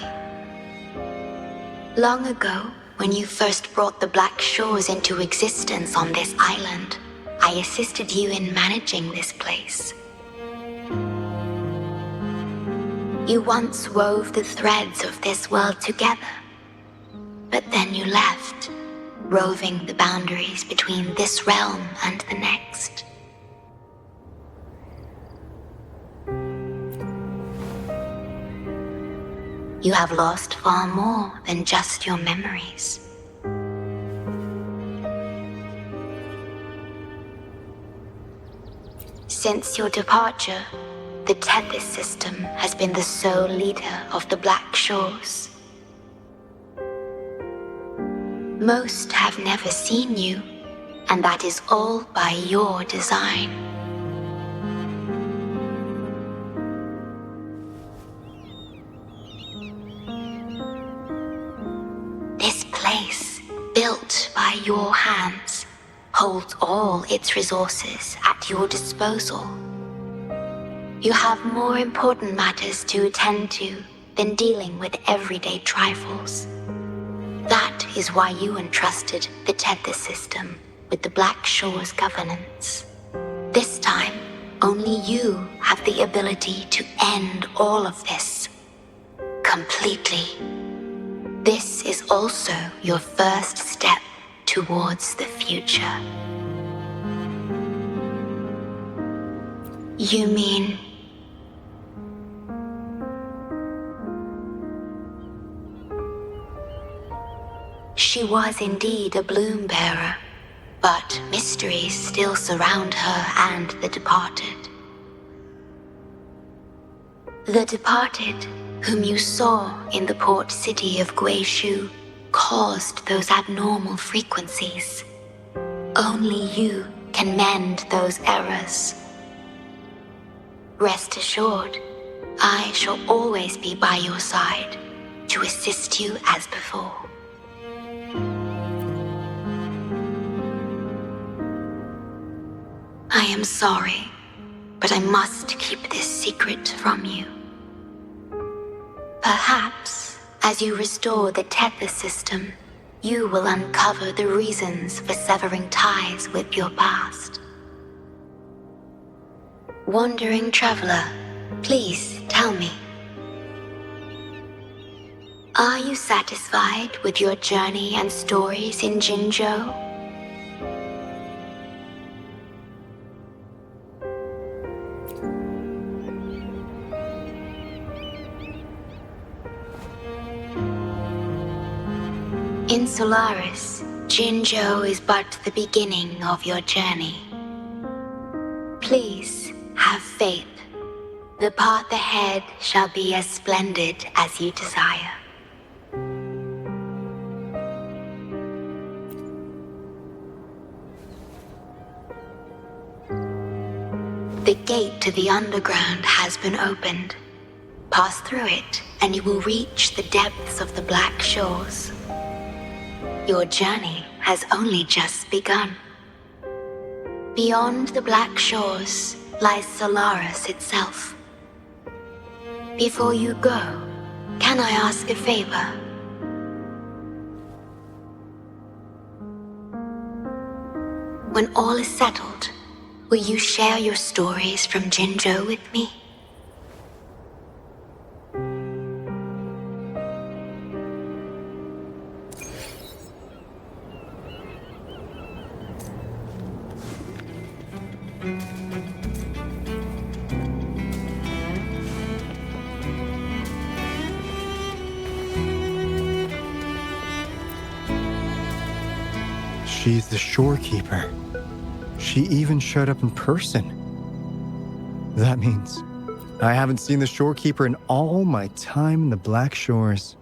Long ago, when you first brought the Black Shores into existence on this island, I assisted you in managing this place. You once wove the threads of this world together, but then you left, roving the boundaries between this realm and the next. You have lost far more than just your memories. Since your departure, the Tethys system has been the sole leader of the Black Shores. Most have never seen you, and that is all by your design. This place, built by your hands, holds all its resources at your disposal. You have more important matters to attend to than dealing with everyday trifles. That is why you entrusted the Tethys system with the Black Shores governance. This time, only you have the ability to end all of this. Completely. This is also your first step towards the future. You mean... She was indeed a bloom bearer, but mysteries still surround her and the departed. The departed, whom you saw in the port city of Guishu, caused those abnormal frequencies. Only you can mend those errors. Rest assured, I shall always be by your side to assist you as before. I am sorry, but I must keep this secret from you. Perhaps, as you restore the Tethys system, you will uncover the reasons for severing ties with your past. Wandering traveler, please tell me. Are you satisfied with your journey and stories in Jinzhou? In Solaris, Jinzhou is but the beginning of your journey. Please have faith. The path ahead shall be as splendid as you desire. The gate to the underground has been opened. Pass through it, and you will reach the depths of the Black Shores. Your journey has only just begun. Beyond the Black Shores lies Solaris itself. Before you go, can I ask a favor? When all is settled, will you share your stories from Jinzhou with me? She's the shorekeeper. She even showed up in person. That means I haven't seen the shorekeeper in all my time in the Black Shores.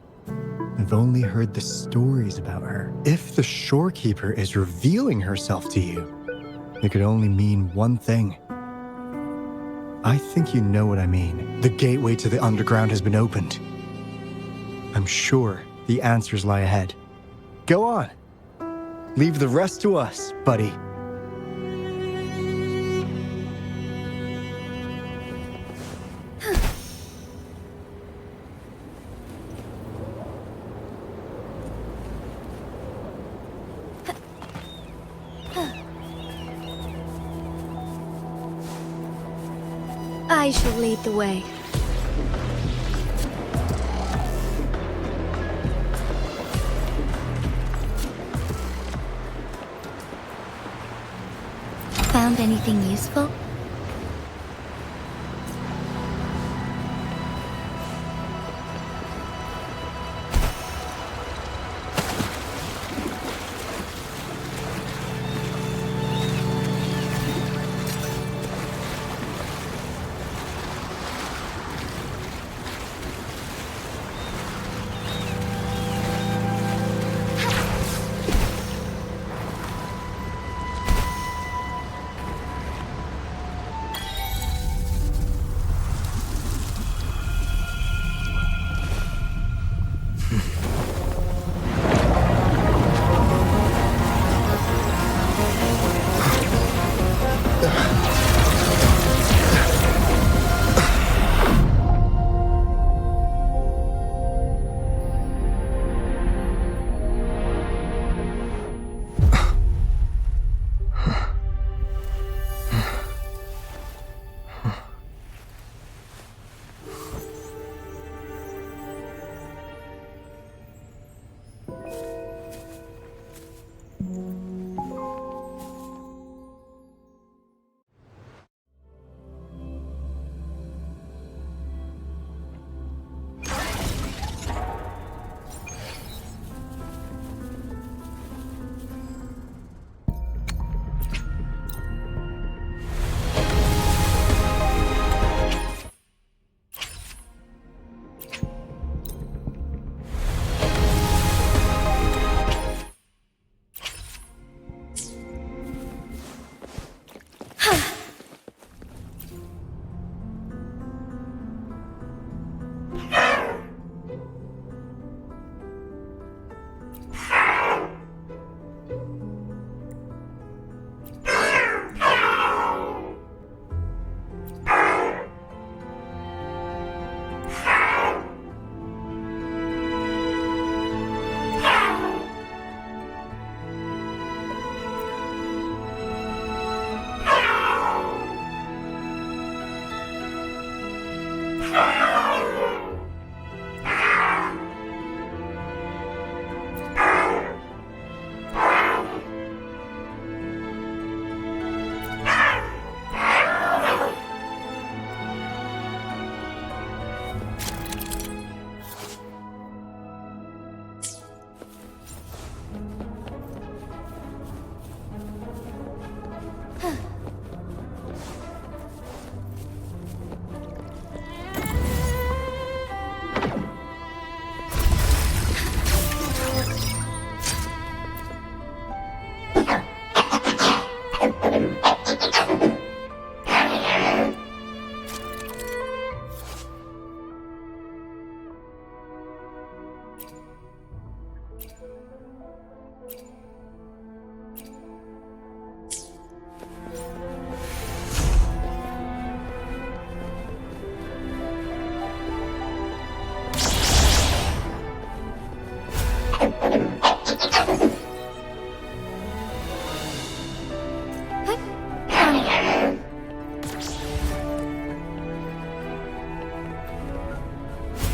I've only heard the stories about her. If the shorekeeper is revealing herself to you, it could only mean one thing. I think you know what I mean. The gateway to the underground has been opened. I'm sure the answers lie ahead. Go on. Leave the rest to us, buddy. I shall lead the way. Found anything useful?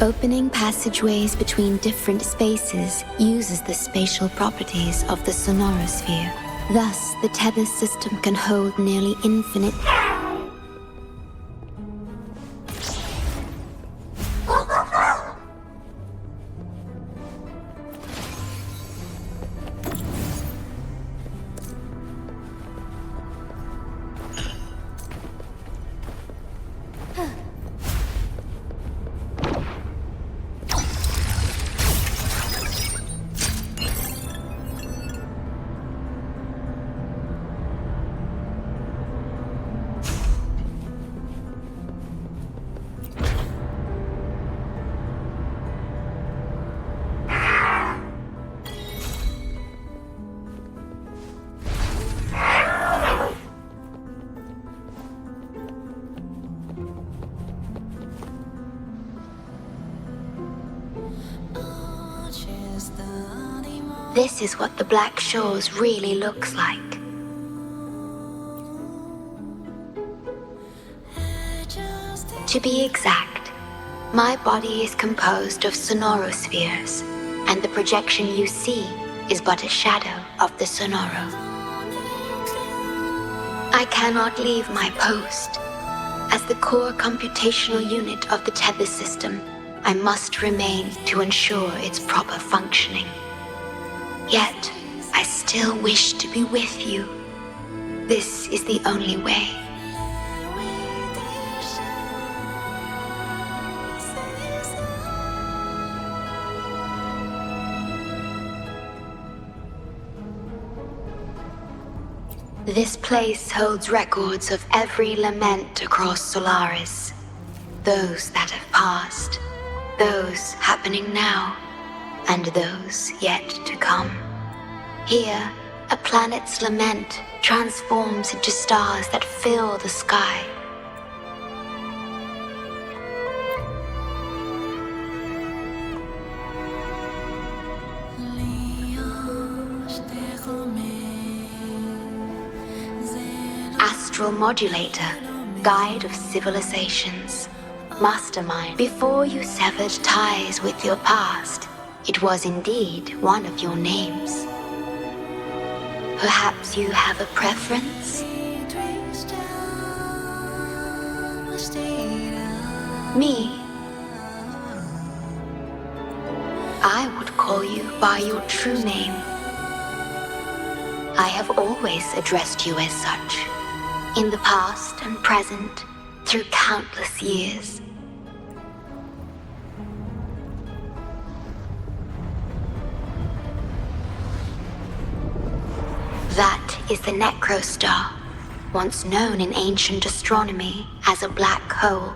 Opening passageways between different spaces uses the spatial properties of the sonorosphere. Thus, the tether system can hold nearly infinite... This is what the Black Shores really looks like. To be exact, my body is composed of sonorospheres, and the projection you see is but a shadow of the sonoro. I cannot leave my post. As the core computational unit of the tether system, I must remain to ensure its proper functioning. Yet, I still wish to be with you. This is the only way. This place holds records of every lament across Solaris. Those that have passed, those happening now, and those yet to come. Here, a planet's lament transforms into stars that fill the sky. Astral Modulator, Guide of Civilizations. Mastermind, before you severed ties with your past, it was indeed one of your names. Perhaps you have a preference? Me? I would call you by your true name. I have always addressed you as such, in the past and present, through countless years. That is the Necrostar, once known in ancient astronomy as a black hole.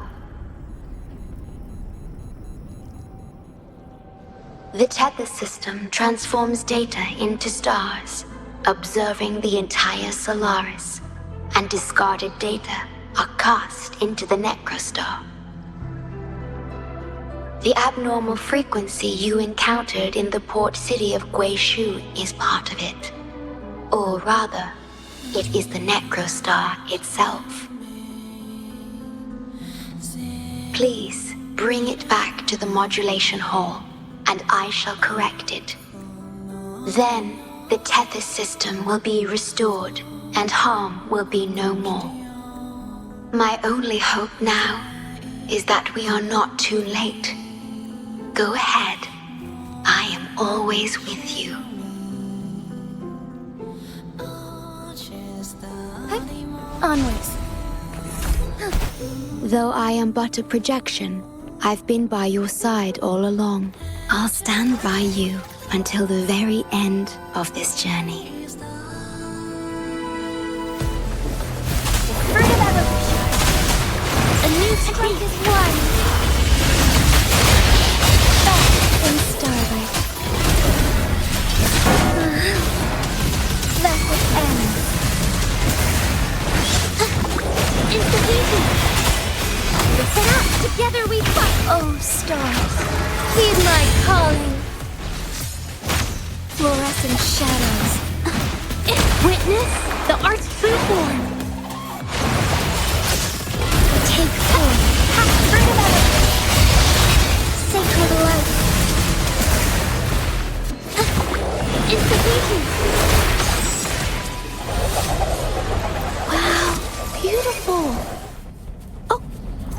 The tether system transforms data into stars, observing the entire Solaris, and discarded data are cast into the Necrostar. The abnormal frequency you encountered in the port city of Guishu is part of it. Or rather, it is the Necrostar itself. Please bring it back to the modulation hall, and I shall correct it. Then, the tether system will be restored, and harm will be no more. My only hope now is that we are not too late. Go ahead. I am always with you. Onwards. Though I am but a projection, I've been by your side all along. I'll stand by you until the very end of this journey. Fruit of evolution. A new strike is won. Back in starlight. Thus it ends. Institution. Set up. Together we fight. Oh, stars. Heed my calling. Fluorescent shadows. Witness the art's true form. Take form. Fruit of evolution. Sacred light. Institution. Wow, beautiful. Oh,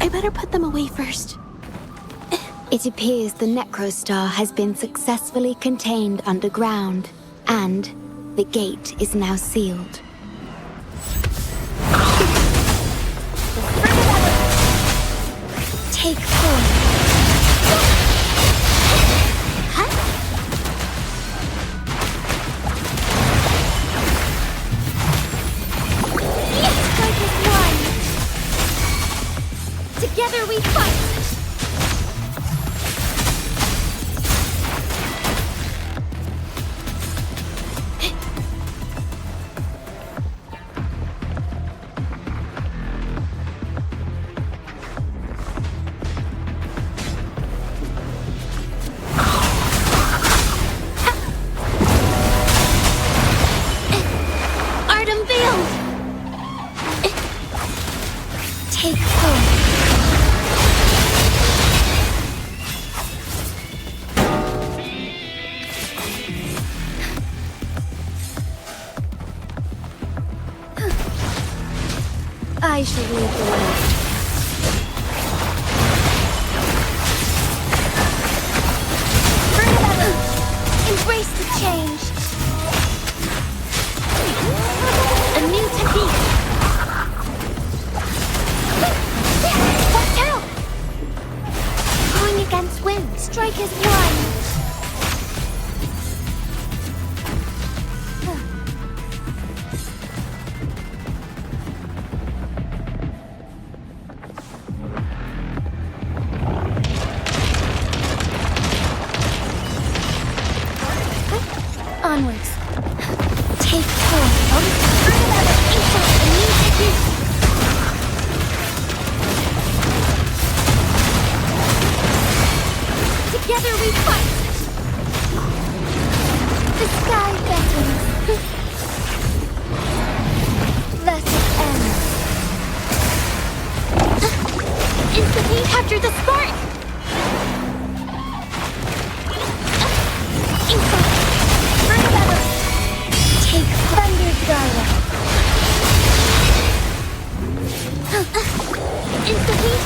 I better put them away first. It appears the Necrostar has been successfully contained underground, and the gate is now sealed. Take form. Together we fight! Art unveiled! Take form. I shall lead the way. Embrace the change. A new technique. Watch out! Going against wind. Strike is one. Onwards. Take form. Inside a new technique. Together we fight. The sky beckons. Let it end. Instantly capture the spark. Inside. Take Thunder's Garland. Instantly.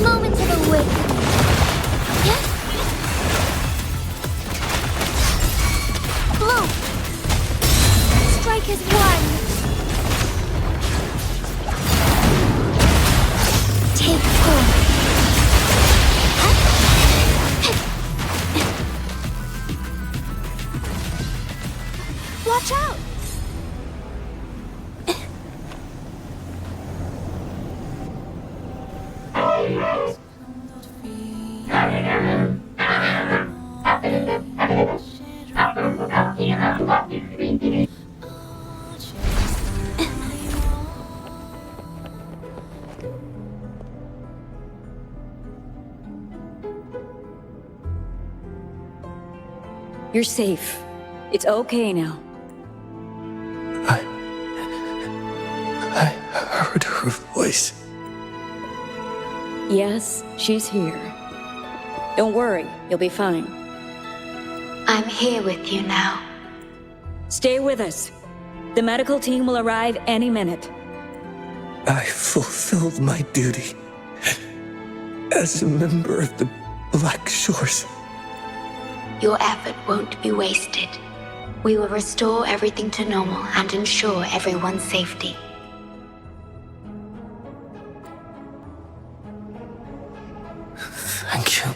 Moment of awakening. Yes. Blow. Strike as one. Take form. Watch out! You're safe. It's okay now. I heard her voice. Yes, she's here. Don't worry, you'll be fine. I'm here with you now. Stay with us. The medical team will arrive any minute. I fulfilled my duty as a member of the Black Shores. Your effort won't be wasted. We will restore everything to normal and ensure everyone's safety. Thank you.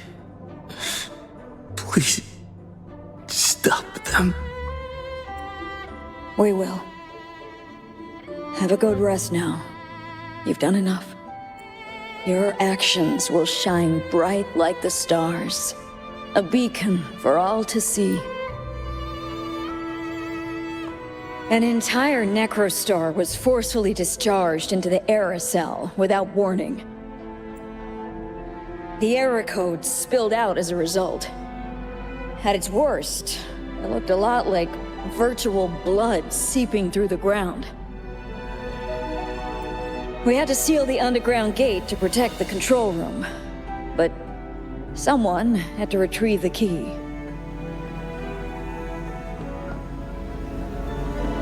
Please, stop them. We will. Have a good rest now. You've done enough. Your actions will shine bright like the stars. A beacon for all to see. An entire necrostar was forcefully discharged into the era cell without warning. The era code spilled out as a result. At its worst, it looked a lot like virtual blood seeping through the ground. We had to seal the underground gate to protect the control room, but someone had to retrieve the key.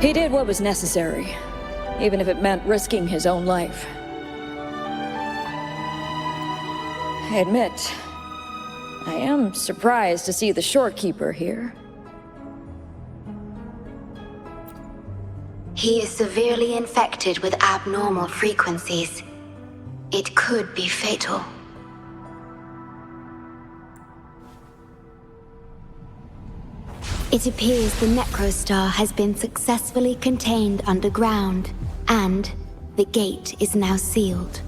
He did what was necessary, even if it meant risking his own life. I admit, I am surprised to see the shorekeeper here. He is severely infected with abnormal frequencies. It could be fatal. It appears the Necrostar has been successfully contained underground, and the gate is now sealed.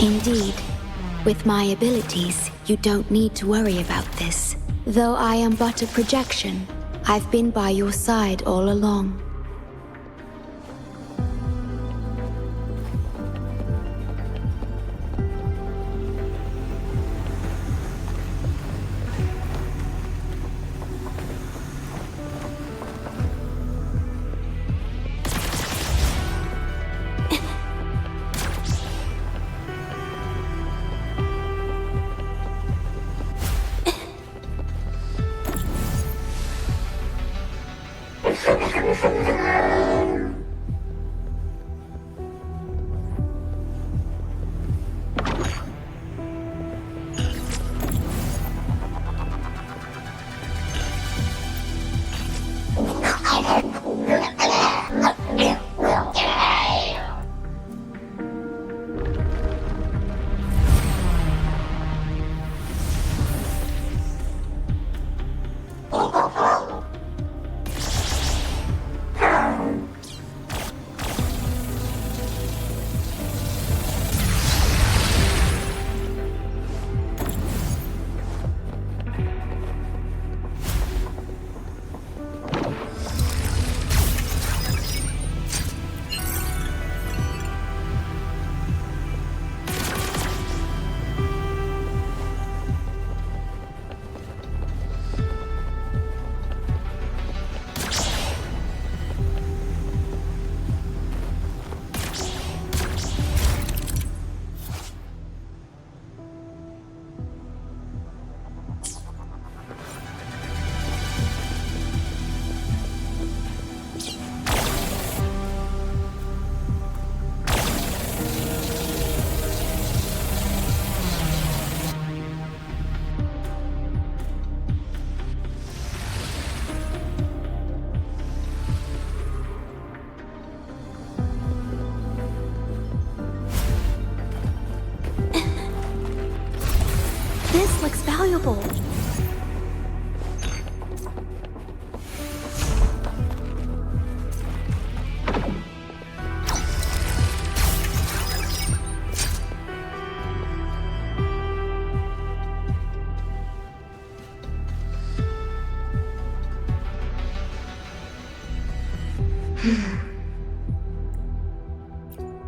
Indeed. With my abilities, you don't need to worry about this. Though I am but a projection, I've been by your side all along.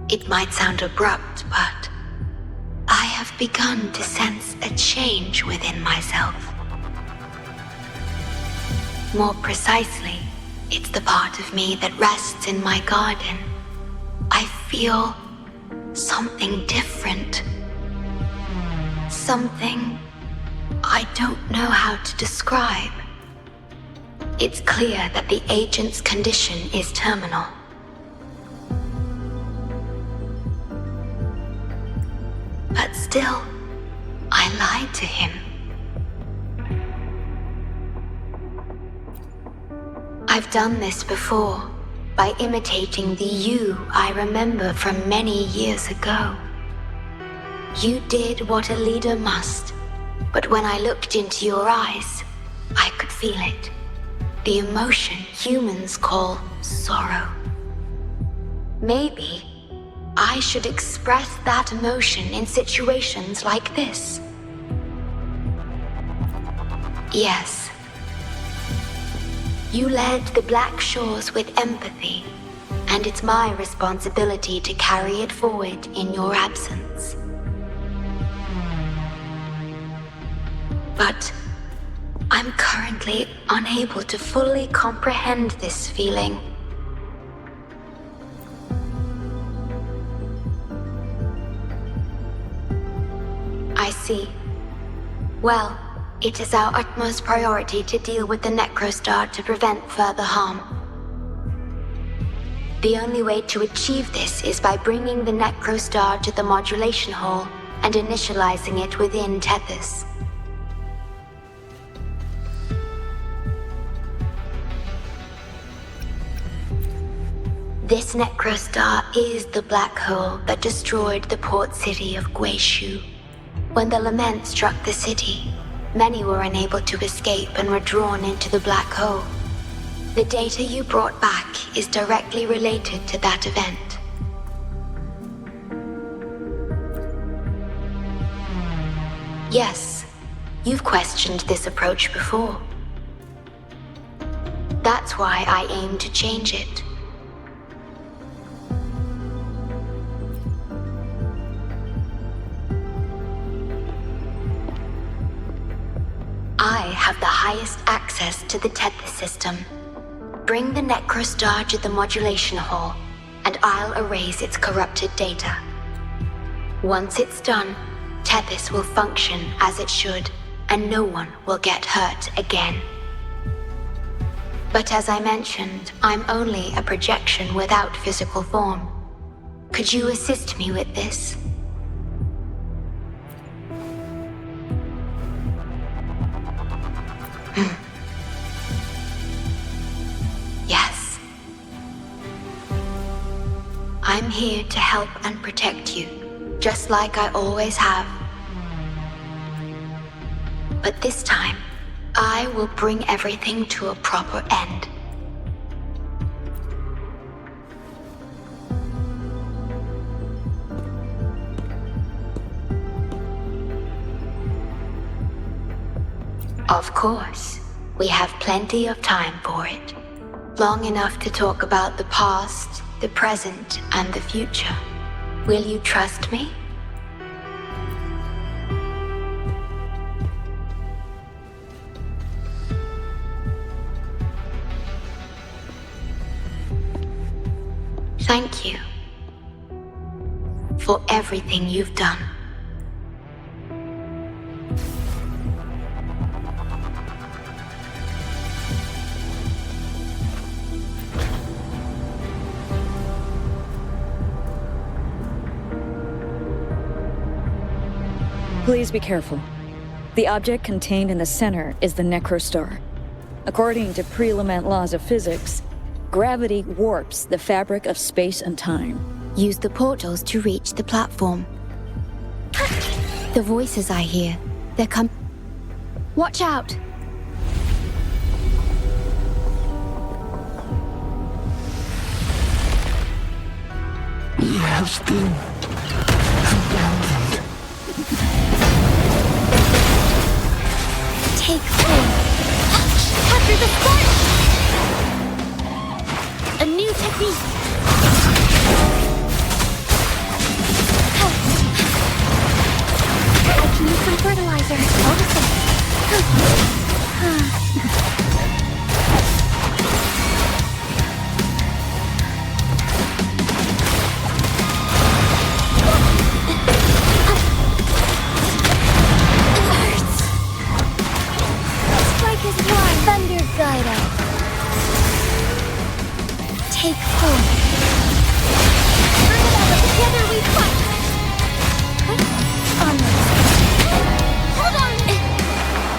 It might sound abrupt, but I have begun to sense a change within myself. More precisely, it's the part of me that rests in my garden. I feel something different. Something I don't know how to describe. It's clear that the agent's condition is terminal. But still, I lied to him. I've done this before, by imitating the you I remember from many years ago. You did what a leader must, but when I looked into your eyes, I could feel it. The emotion humans call sorrow. Maybe I should express that emotion in situations like this. Yes. You led the Black Shores with empathy, and it's my responsibility to carry it forward in your absence. But I'm currently unable to fully comprehend this feeling. I see. Well, it is our utmost priority to deal with the Necrostar to prevent further harm. The only way to achieve this is by bringing the Necrostar to the modulation hall and initializing it within Tethys. This Necrostar is the black hole that destroyed the port city of Guishu. When the lament struck the city, many were unable to escape and were drawn into the black hole. The data you brought back is directly related to that event. Yes, you've questioned this approach before. That's why I aim to change it. I have the highest access to the Tethys system. Bring the Necrostar to the modulation hall, and I'll erase its corrupted data. Once it's done, Tethys will function as it should, and no one will get hurt again. But as I mentioned, I'm only a projection without physical form. Could you assist me with this? Yes. I'm here to help and protect you, just like I always have. But this time, I will bring everything to a proper end. Of course, we have plenty of time for it. Long enough to talk about the past, the present, and the future. Will you trust me? Thank you for everything you've done. Please be careful. The object contained in the center is the Necrostar. According to pre-lament laws of physics, gravity warps the fabric of space and time. Use the portals to reach the platform. The voices I hear, they're Watch out! We have been abandoned. Take hold. After the spark! A new technique. I can use some fertilizer. Noticing. Thunder guide us. Take hold. Together we fight. Onward. Hold on.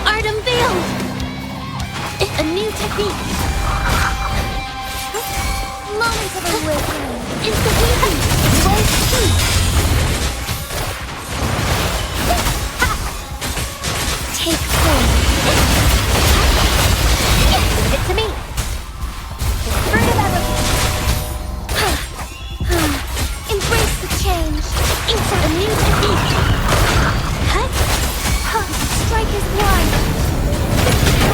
Art unveiled. A new technique. Moment of awakening. Instantly. Wave 2. Take hold. Give it to me. Fruit of evolution. Embrace the change. Insert a new technique. Strike is one.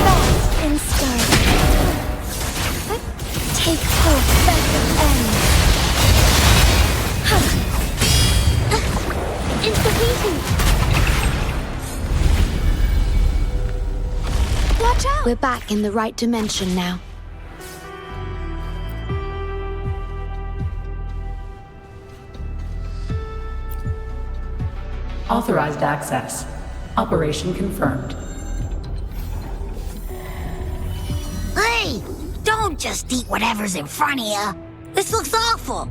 Fast and start. Take hold. Vessel end. Instantly. Watch out! We're back in the right dimension now. Authorized access. Operation confirmed. Hey! Don't just eat whatever's in front of you. This looks awful.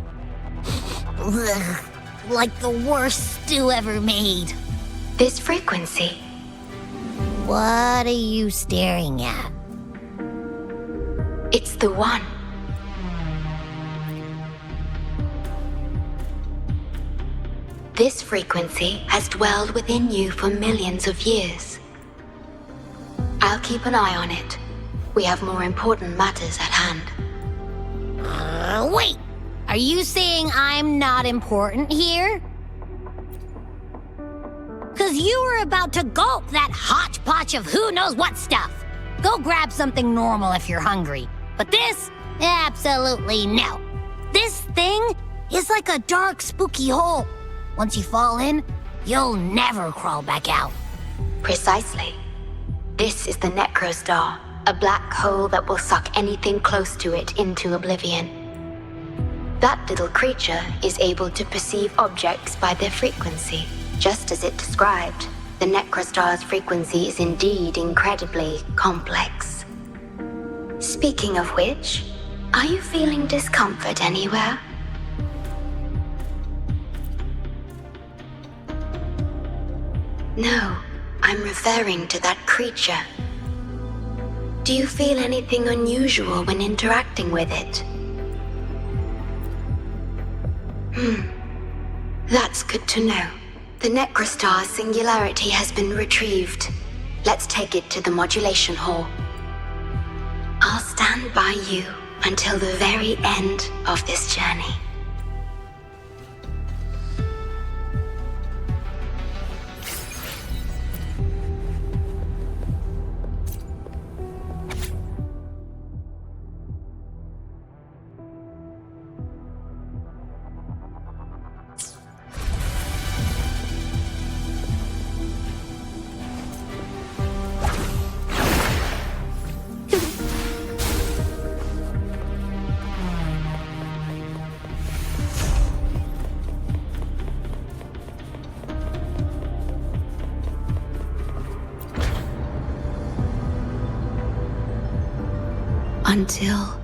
Ugh, like the worst stew ever made. This frequency. What are you staring at? It's the one. This frequency has dwelled within you for millions of years. I'll keep an eye on it. We have more important matters at hand. Wait! Are you saying I'm not important here? 'Cause you were about to gulp that hodgepodge of who knows what stuff. Go grab something normal if you're hungry. But this? Absolutely no. This thing is like a dark, spooky hole. Once you fall in, you'll never crawl back out. Precisely. This is the Necrostar, a black hole that will suck anything close to it into oblivion. That little creature is able to perceive objects by their frequency. Just as it described, the Necrostar's frequency is indeed incredibly complex. Speaking of which, are you feeling discomfort anywhere? No, I'm referring to that creature. Do you feel anything unusual when interacting with it? That's good to know. The Necrostar's singularity has been retrieved. Let's take it to the modulation hall. I'll stand by you until the very end of this journey. Until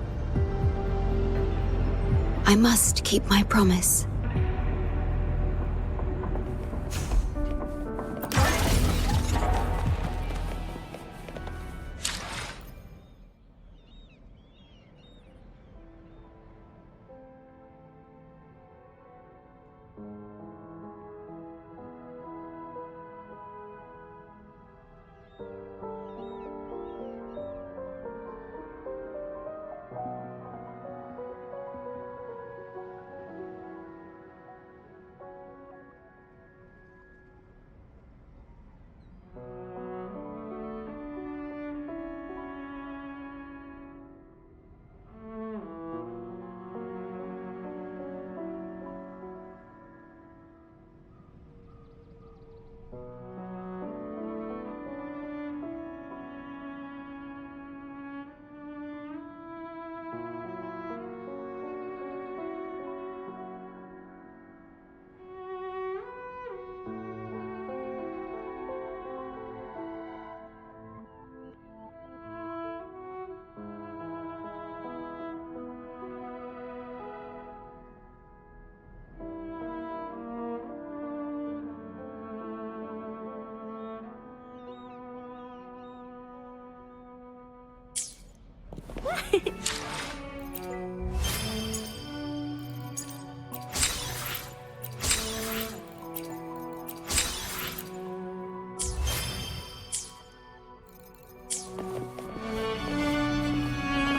I must keep my promise.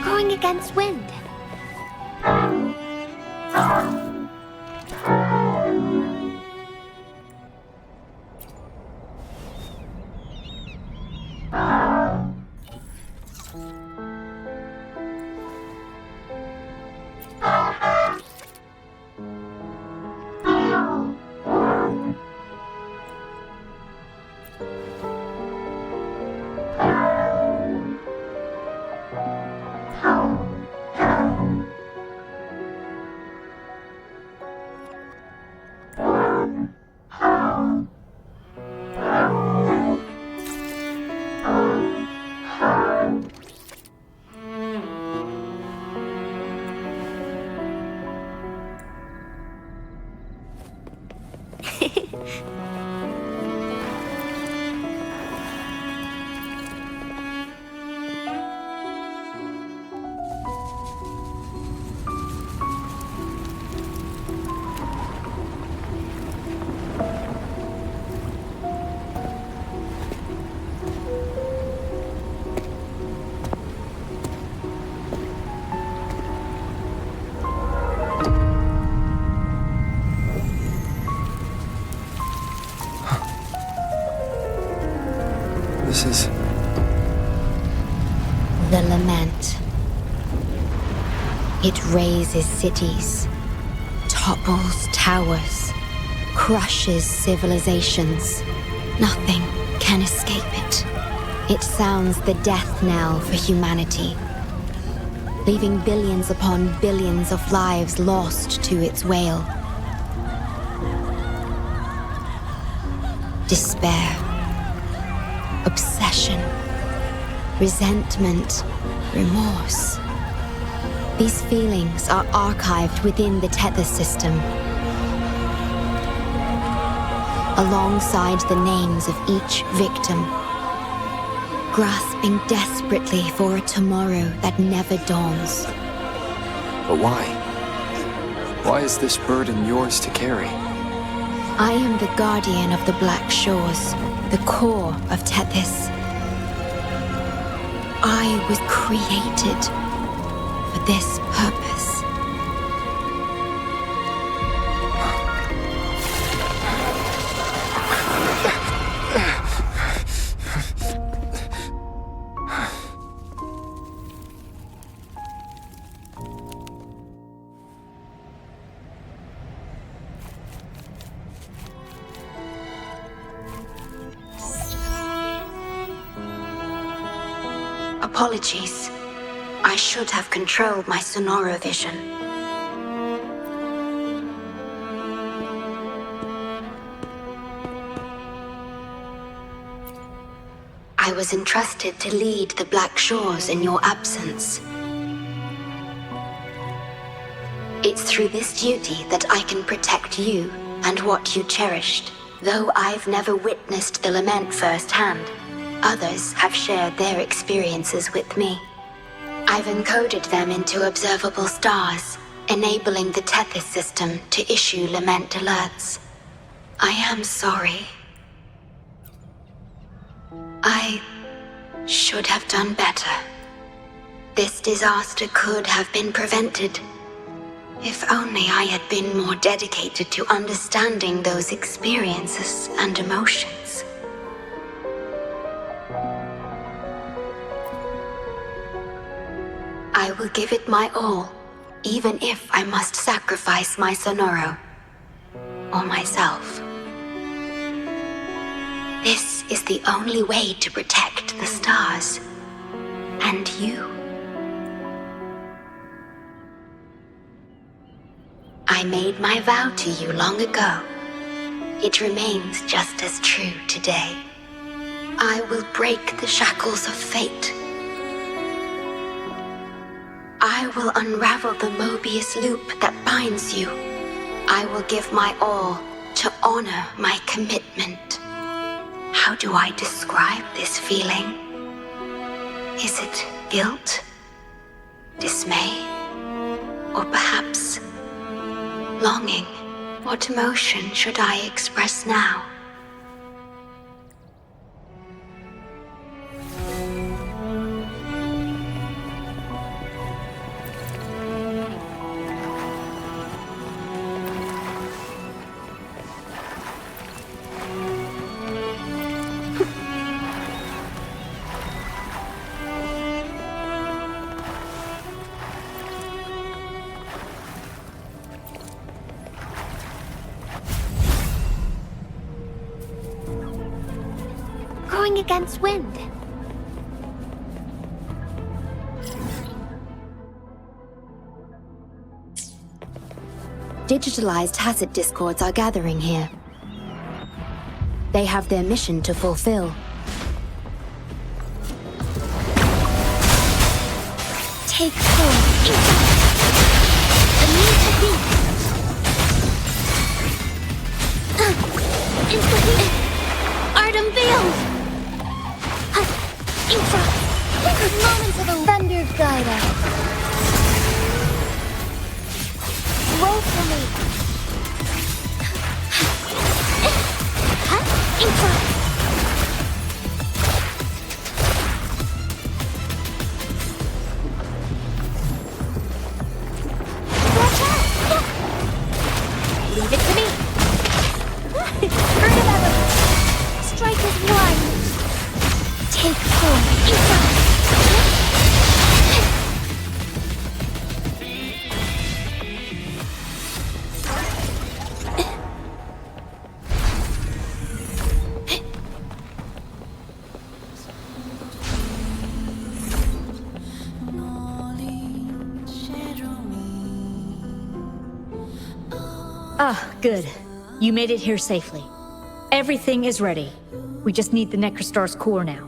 Going against wind. This is... The lament. It razes cities, topples towers, crushes civilizations. Nothing can escape it. It sounds the death knell for humanity, leaving billions upon billions of lives lost to its wail. Despair, obsession, resentment, remorse. These feelings are archived within the Tethys system, alongside the names of each victim, grasping desperately for a tomorrow that never dawns. But why? Why is this burden yours to carry? I am the guardian of the Black Shores, the core of Tethys. I was created for this purpose. Apologies. I should have controlled my Sonoro vision. I was entrusted to lead the Black Shores in your absence. It's through this duty that I can protect you and what you cherished. Though I've never witnessed the lament firsthand, others have shared their experiences with me. I've encoded them into observable stars, enabling the Tethys system to issue lament alerts. I am sorry. I should have done better. This disaster could have been prevented, if only I had been more dedicated to understanding those experiences and emotions. I will give it my all, even if I must sacrifice my Sonoro, or myself. This is the only way to protect the stars, and you. I made my vow to you long ago. It remains just as true today. I will break the shackles of fate. I will unravel the Mobius loop that binds you. I will give my all to honor my commitment. How do I describe this feeling? Is it guilt? Dismay? Or perhaps longing? What emotion should I express now? Going against wind. Digitalized Hasid discords are gathering here. They have their mission to fulfill. Take form. A new technique. Art unveiled. Moments of the thunder guide us. Roll for me. Watch out! Leave it to me. Heard about it. Strike as one. Take form. Ah, good. You made it here safely. Everything is ready. We just need the Necrostar's core now.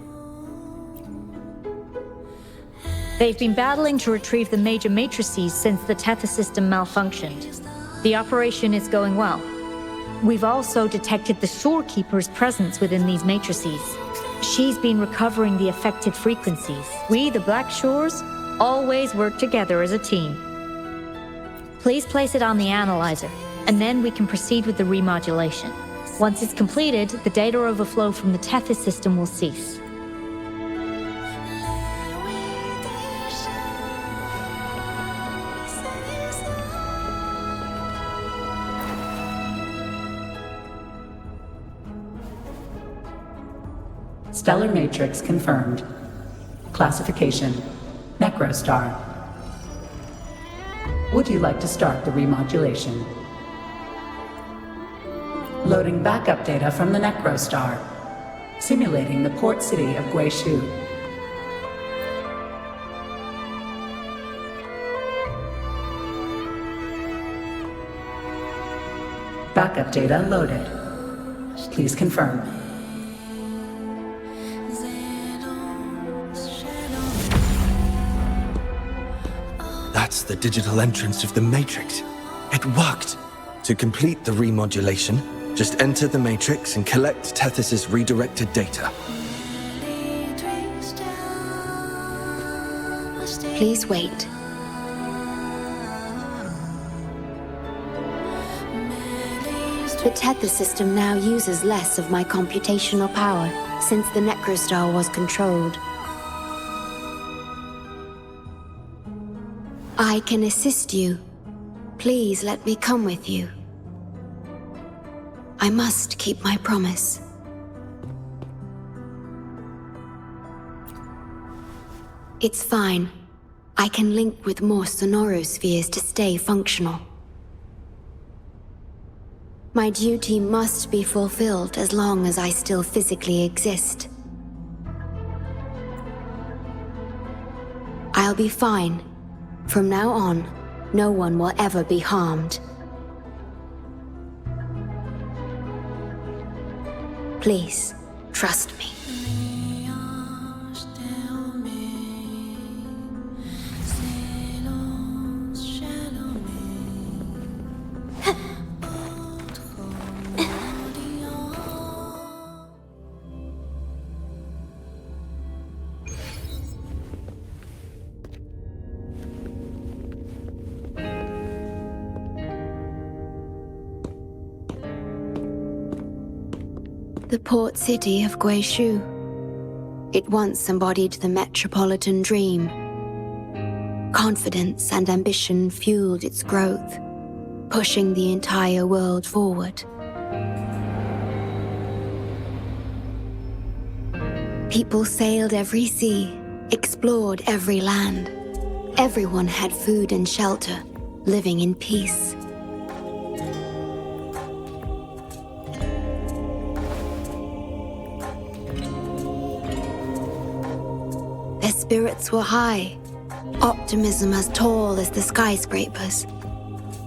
They've been battling to retrieve the major matrices since the Tethys system malfunctioned. The operation is going well. We've also detected the Shorekeeper's presence within these matrices. She's been recovering the affected frequencies. We, the Black Shores, always work together as a team. Please place it on the analyzer, and then we can proceed with the remodulation. Once it's completed, the data overflow from the Tethys system will cease. Stellar matrix confirmed. Classification: Necrostar. Would you like to start the remodulation? Loading backup data from the Necrostar. Simulating the port city of Guishu. Backup data loaded. Please confirm. That's the digital entrance of the Matrix. It worked. To complete the remodulation, just enter the Matrix and collect Tethys' redirected data. Please wait. The Tethys system now uses less of my computational power since the Necrostar was controlled. I can assist you. Please let me come with you. I must keep my promise. It's fine. I can link with more sonorospheres to stay functional. My duty must be fulfilled as long as I still physically exist. I'll be fine. From now on, no one will ever be harmed. Please, trust me. The port city of Guishu. It once embodied the metropolitan dream. Confidence and ambition fueled its growth, pushing the entire world forward. People sailed every sea, explored every land. Everyone had food and shelter, living in peace. Their spirits were high, optimism as tall as the skyscrapers.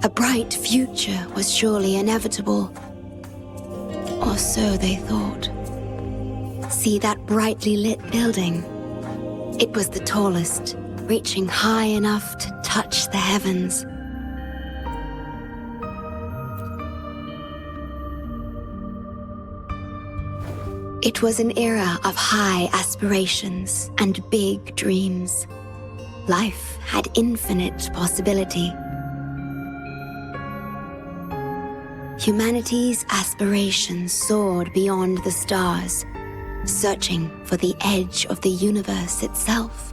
A bright future was surely inevitable. Or so they thought. See that brightly lit building? It was the tallest, reaching high enough to touch the heavens. It was an era of high aspirations and big dreams. Life had infinite possibility. Humanity's aspirations soared beyond the stars, searching for the edge of the universe itself.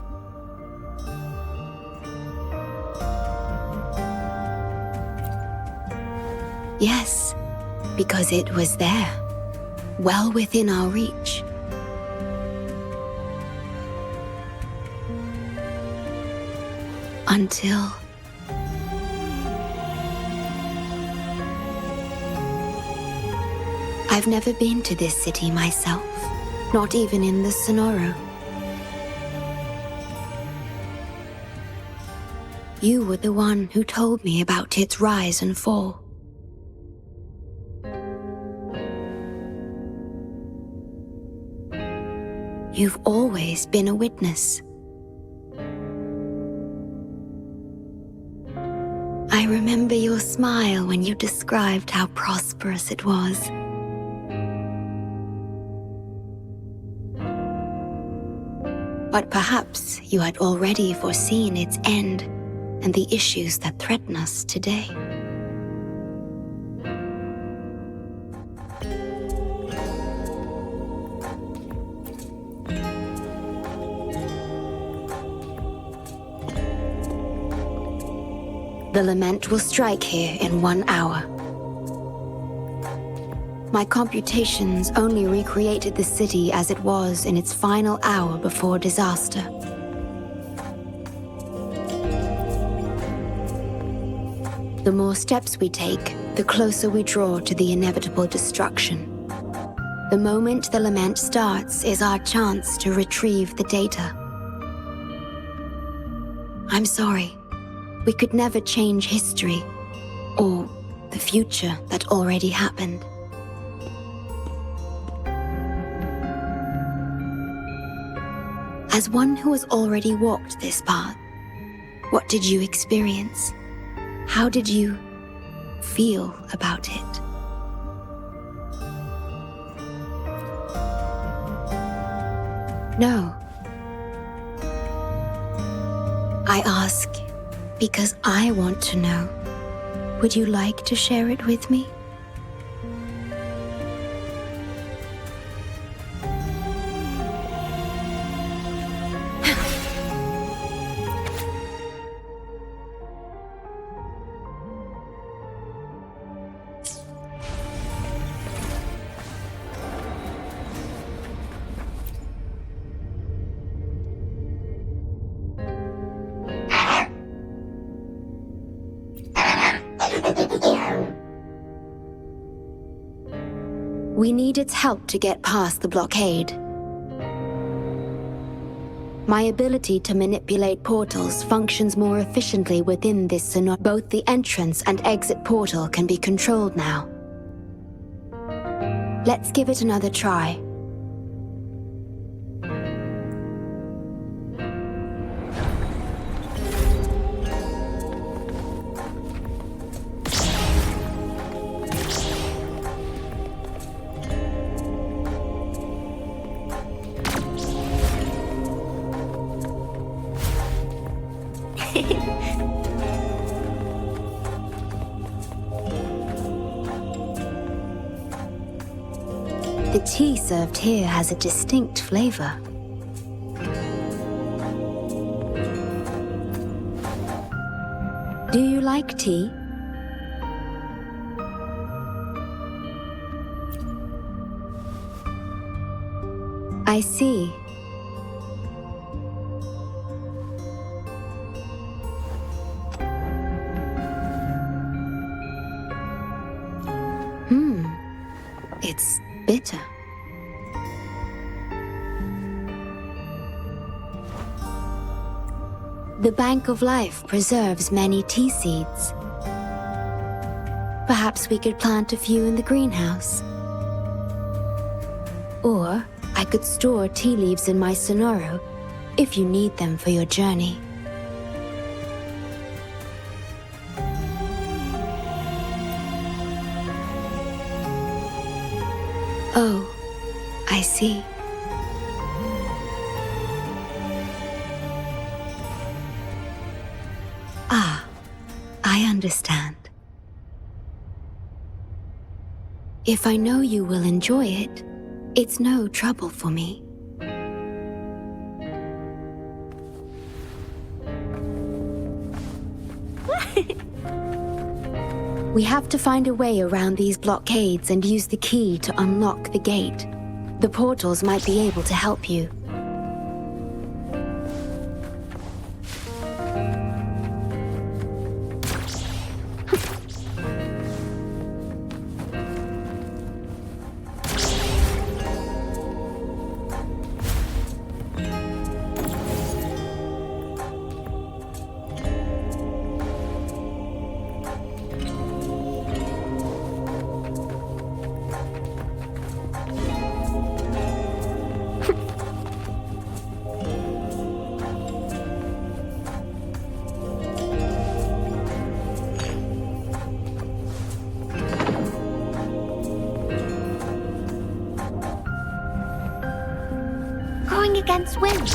Yes, because it was there, well within our reach. Until... I've never been to this city myself, not even in the Sonoro. You were the one who told me about its rise and fall. You've always been a witness. I remember your smile when you described how prosperous it was. But perhaps you had already foreseen its end and the issues that threaten us today. The lament will strike here in 1 hour. My computations only recreated the city as it was in its final hour before disaster. The more steps we take, the closer we draw to the inevitable destruction. The moment the lament starts is our chance to retrieve the data. I'm sorry. We could never change history, or the future that already happened. As one who has already walked this path, what did you experience? How did you feel about it? No. I ask because I want to know. Would you like to share it with me? We need its help to get past the blockade. My ability to manipulate portals functions more efficiently within this scenario. Both the entrance and exit portal can be controlled now. Let's give it another try. The tea served here has a distinct flavor. Do you like tea? I see. It's bitter. The Bank of Life preserves many tea seeds. Perhaps we could plant a few in the greenhouse. Or I could store tea leaves in my sonoro if you need them for your journey. Oh, I see. Ah, I understand. If I know you will enjoy it, it's no trouble for me. We have to find a way around these blockades and use the key to unlock the gate. The portals might be able to help you. Going against wind.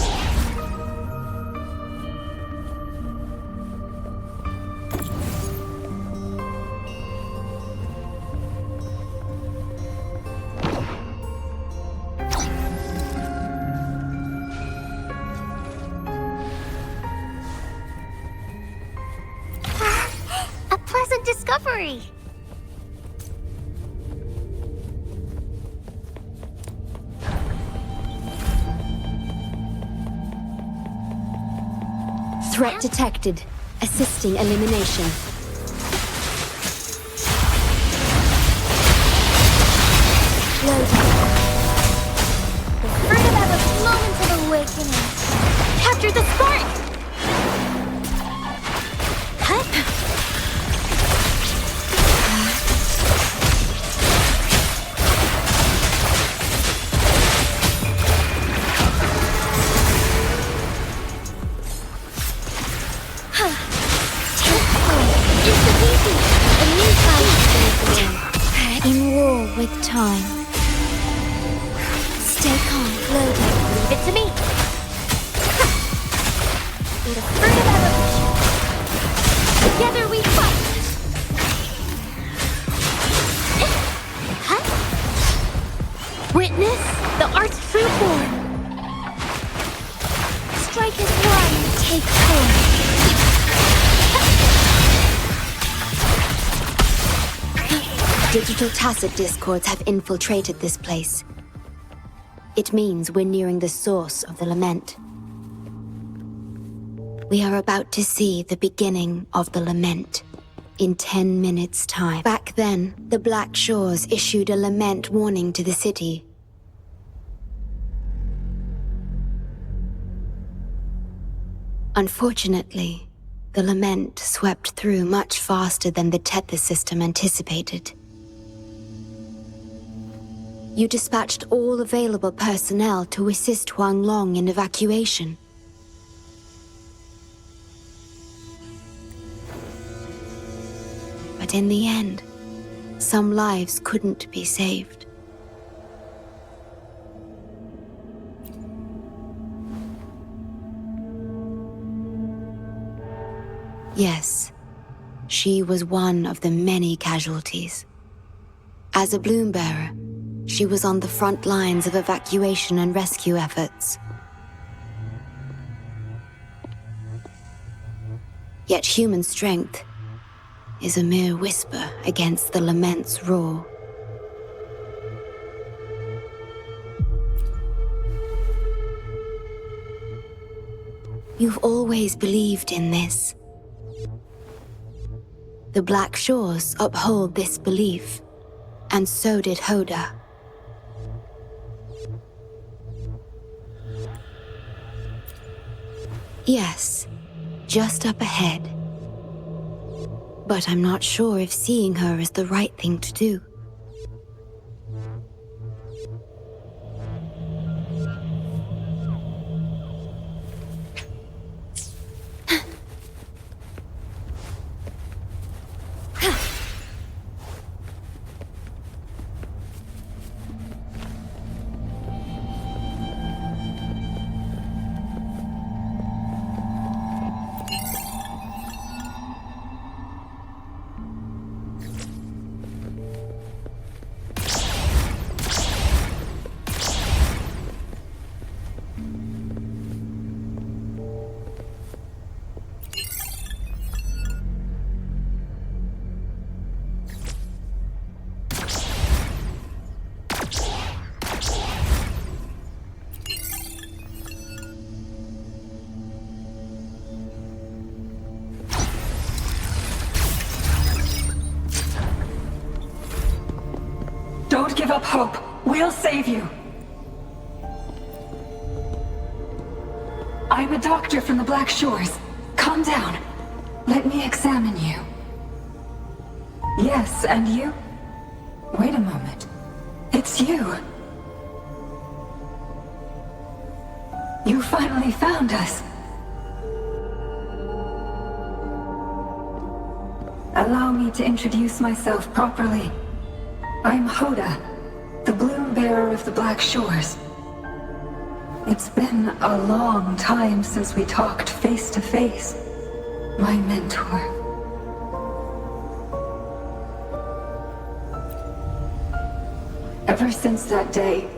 A pleasant discovery. Threat detected. Assisting elimination. Loading. The fruit of a moment of awakening. Capture the spark! In war with time. Stay calm, loading. Leave it to me. The fruit of evolution. Together we fight. Witness the art's true form. Strike as one, take four. Digital tacit discords have infiltrated this place. It means we're nearing the source of the lament. We are about to see the beginning of the lament in 10 minutes' time. Back then, the Black Shores issued a lament warning to the city. Unfortunately, the lament swept through much faster than the Tethys system anticipated. You dispatched all available personnel to assist Huang Long in evacuation. But in the end, some lives couldn't be saved. Yes, she was one of the many casualties. As a bloom bearer, she was on the front lines of evacuation and rescue efforts. Yet human strength is a mere whisper against the lament's roar. You've always believed in this. The Black Shores uphold this belief, and so did Hoda. Yes, just up ahead. But I'm not sure if seeing her is the right thing to do. Don't give up hope. We'll save you. I'm a doctor from the Black Shores. Calm down. Let me examine you. Yes, and you? Wait a moment. It's you. You finally found us. Allow me to introduce myself properly. I'm Hoda, the Bloom Bearer of the Black Shores. It's been a long time since we talked face to face, my mentor. Ever since that day,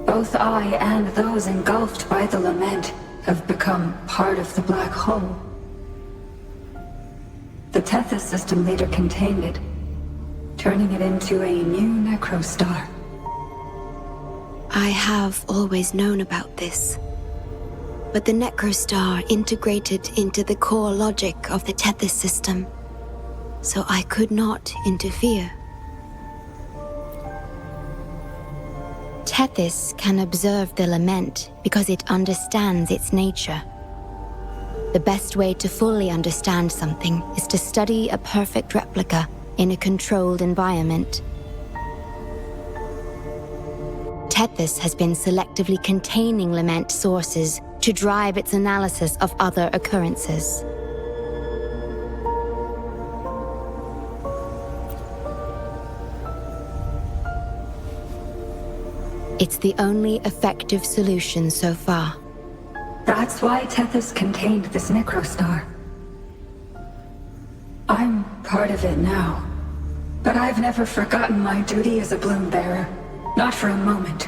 both I and those engulfed by the lament have become part of the black hole. The Tethys system later contained it, turning it into a new necrostar. I have always known about this, but the necrostar integrated into the core logic of the Tethys system, so I could not interfere. Tethys can observe the lament because it understands its nature. The best way to fully understand something is to study a perfect replica in a controlled environment. Tethys has been selectively containing lament sources to drive its analysis of other occurrences. It's the only effective solution so far. That's why Tethys contained this necrostar. I'm part of it now, but I've never forgotten my duty as a Bloom Bearer, not for a moment.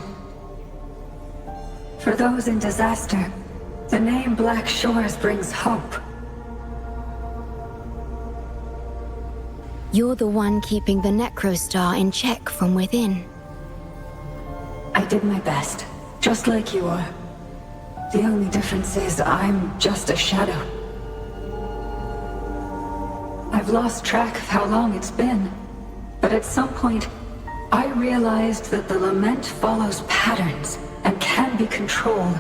For those in disaster, the name Black Shores brings hope. You're the one keeping the necrostar in check from within. I did my best, just like you are. The only difference is I'm just a shadow. I've lost track of how long it's been, but at some point, I realized that the lament follows patterns and can be controlled,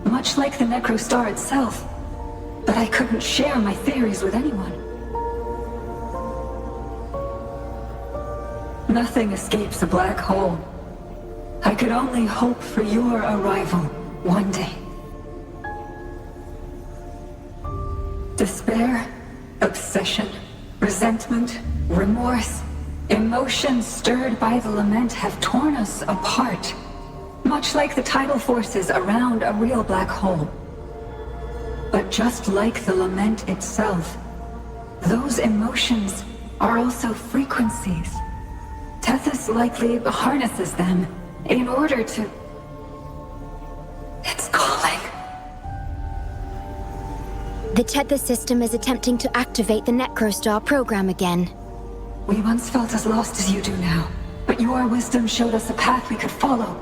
much like the necrostar itself. But I couldn't share my theories with anyone. Nothing escapes a black hole. I could only hope for your arrival one day. Despair, obsession, resentment, remorse, emotions stirred by the lament have torn us apart, much like the tidal forces around a real black hole. But just like the lament itself, those emotions are also frequencies. Tethys likely harnesses them in order to... It's calling. The tether system is attempting to activate the Necrostar program again. We once felt as lost as you do now, but your wisdom showed us a path we could follow.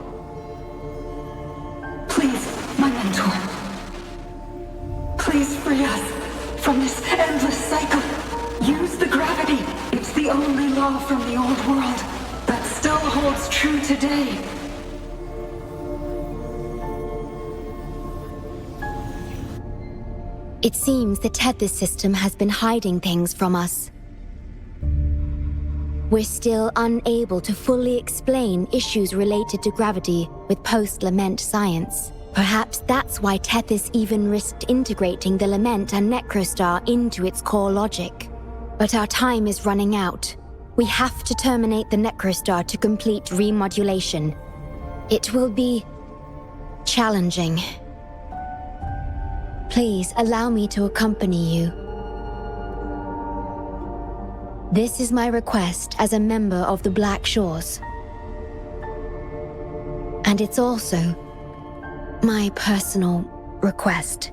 Please, my mentor. Please free us from this endless cycle. Use the gravity. It's the only law from the old world that still holds true today. It seems the tether system has been hiding things from us. We're still unable to fully explain issues related to gravity with post-Lament science. Perhaps that's why Tethys even risked integrating the Lament and Necrostar into its core logic. But our time is running out. We have to terminate the Necrostar to complete remodulation. It will be challenging. Please allow me to accompany you. This is my request as a member of the Black Shores. And it's also my personal request.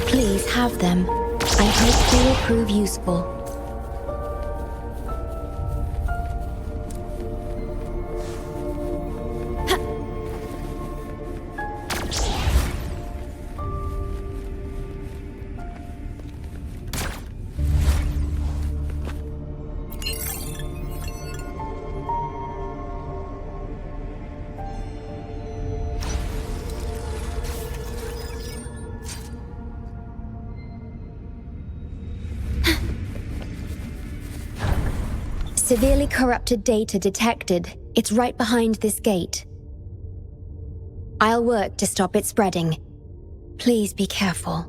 Please have them. I hope they will prove useful. Severely corrupted data detected. It's right behind this gate. I'll work to stop it spreading. Please be careful.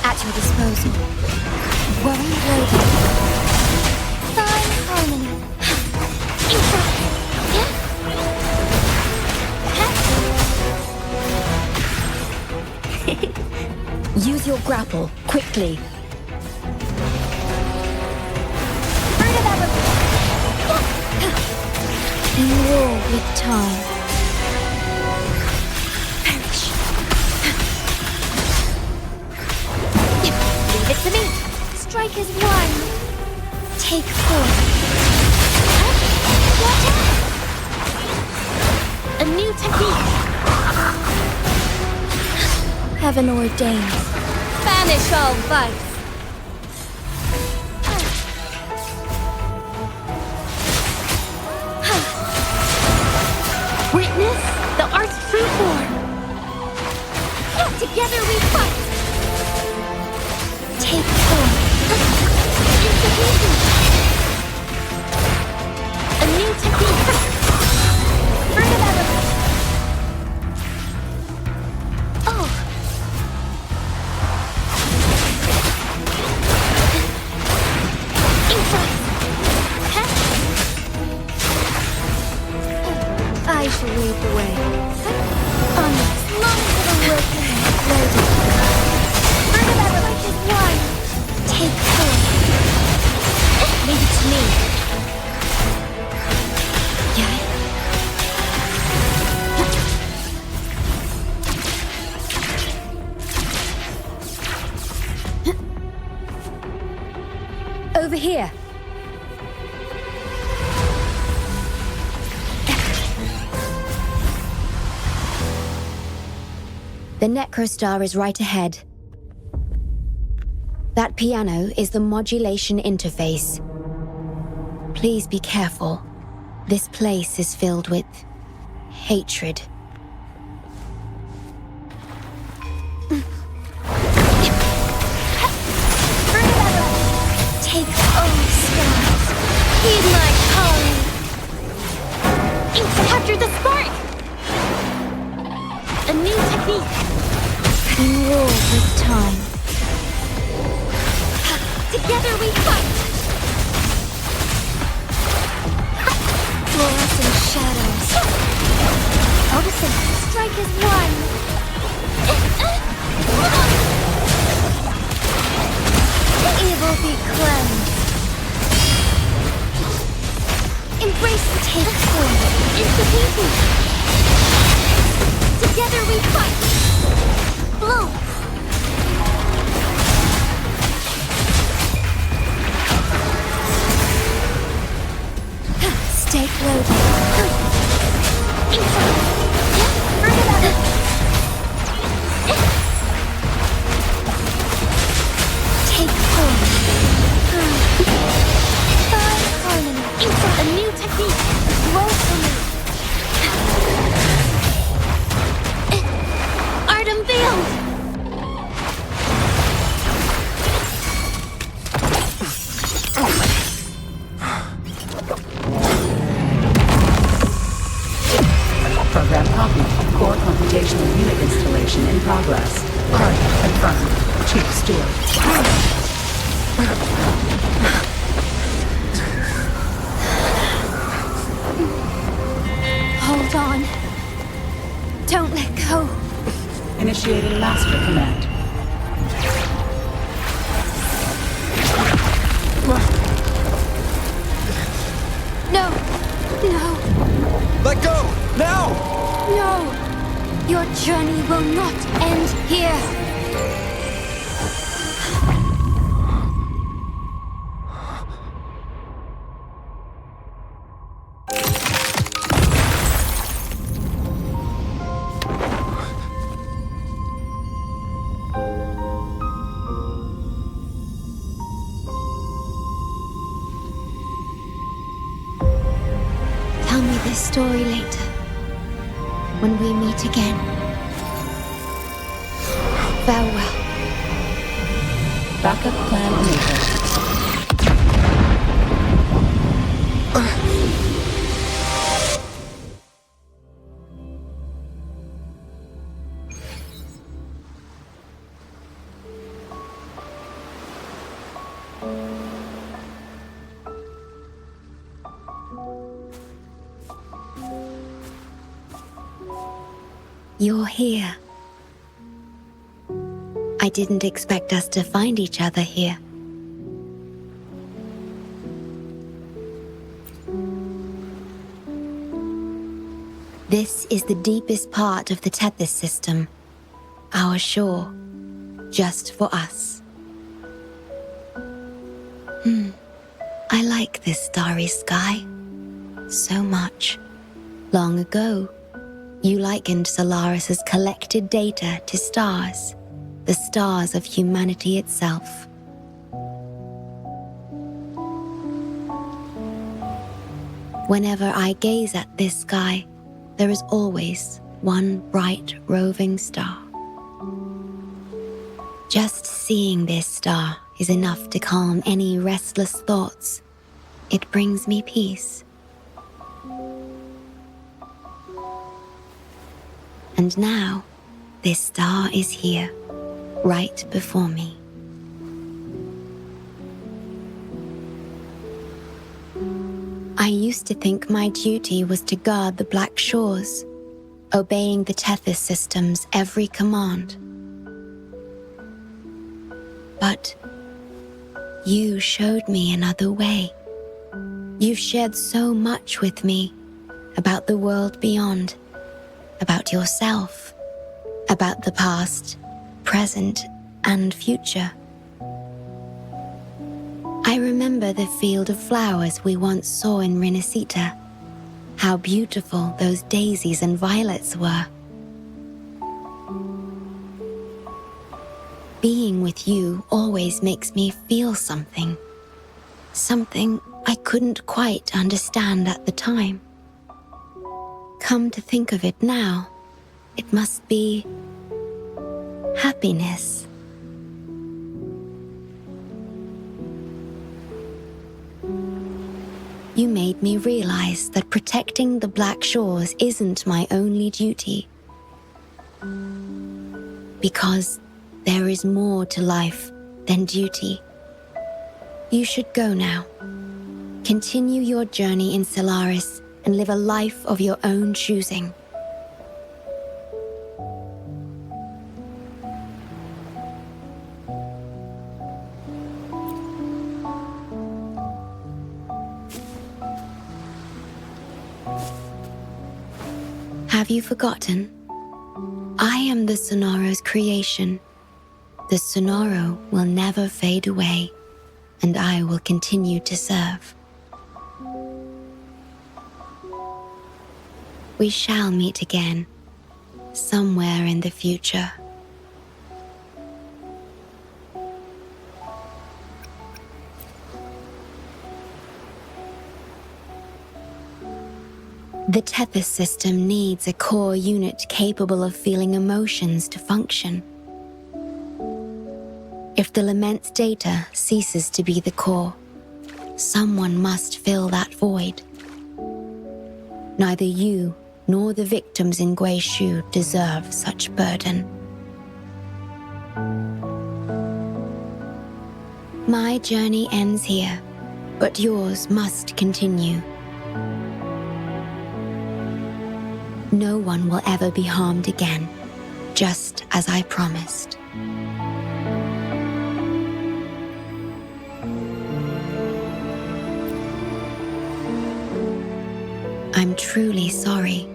At your disposal. Worry loaded. Fine harmony. Use your grapple, quickly. In war with time. Perish. Leave it to me. Strike as one. Take four. Watch out! A new technique. Heaven ordains. Banish all vice. Witness the art's true form. Together we fight. Take form. A new technique. Further element. Oh. I shall lead the way. On this long little work ahead. Further that life is one. Take form. Leave it to me. Yeah. here. The Necrostar is right ahead. That piano is the modulation interface. Please be careful. This place is filled with hatred. Take all stars. Heed my calling. Capture the spark! A new technique. In war with time. Together we fight. Fluorescent shadows. Noticing. Strike as one. Evil be cleansed. Embrace the take form. Institution. Together we fight. Blow. Stake loaded. Take form. Find harmony. A new technique. Roll for me. Art unveiled. Program copy. Core computational unit installation in progress. Target confirmed. Chief Steward. Hold on. Don't let go. Initiating master command. No. No. Let go! Now! No. Your journey will not end here. Tell me this story later, when we meet again. Farewell. Backup plan enabled. You're here. I didn't expect us to find each other here. This is the deepest part of the Tethys system. Our shore. Just for us. I like this starry sky. So much. Long ago, you likened Solaris's collected data to stars, the stars of humanity itself. Whenever I gaze at this sky, there is always one bright roving star. Just seeing this star is enough to calm any restless thoughts. It brings me peace. And now, this star is here, right before me. I used to think my duty was to guard the Black Shores, obeying the Tethys system's every command. But you showed me another way. You've shared so much with me about the world beyond. About yourself, about the past, present, and future. I remember the field of flowers we once saw in Renacita. How beautiful those daisies and violets were. Being with you always makes me feel something. Something I couldn't quite understand at the time. Come to think of it now, it must be happiness. You made me realize that protecting the Black Shores isn't my only duty. Because there is more to life than duty. You should go now. Continue your journey in Solaris and live a life of your own choosing. Have you forgotten? I am the Sonoro's creation. The Sonoro will never fade away, and I will continue to serve. We shall meet again, somewhere in the future. The Tethys system needs a core unit capable of feeling emotions to function. If the Lament's data ceases to be the core, someone must fill that void. Neither you nor the victims in Guishu deserve such burden. My journey ends here, but yours must continue. No one will ever be harmed again, just as I promised. I'm truly sorry.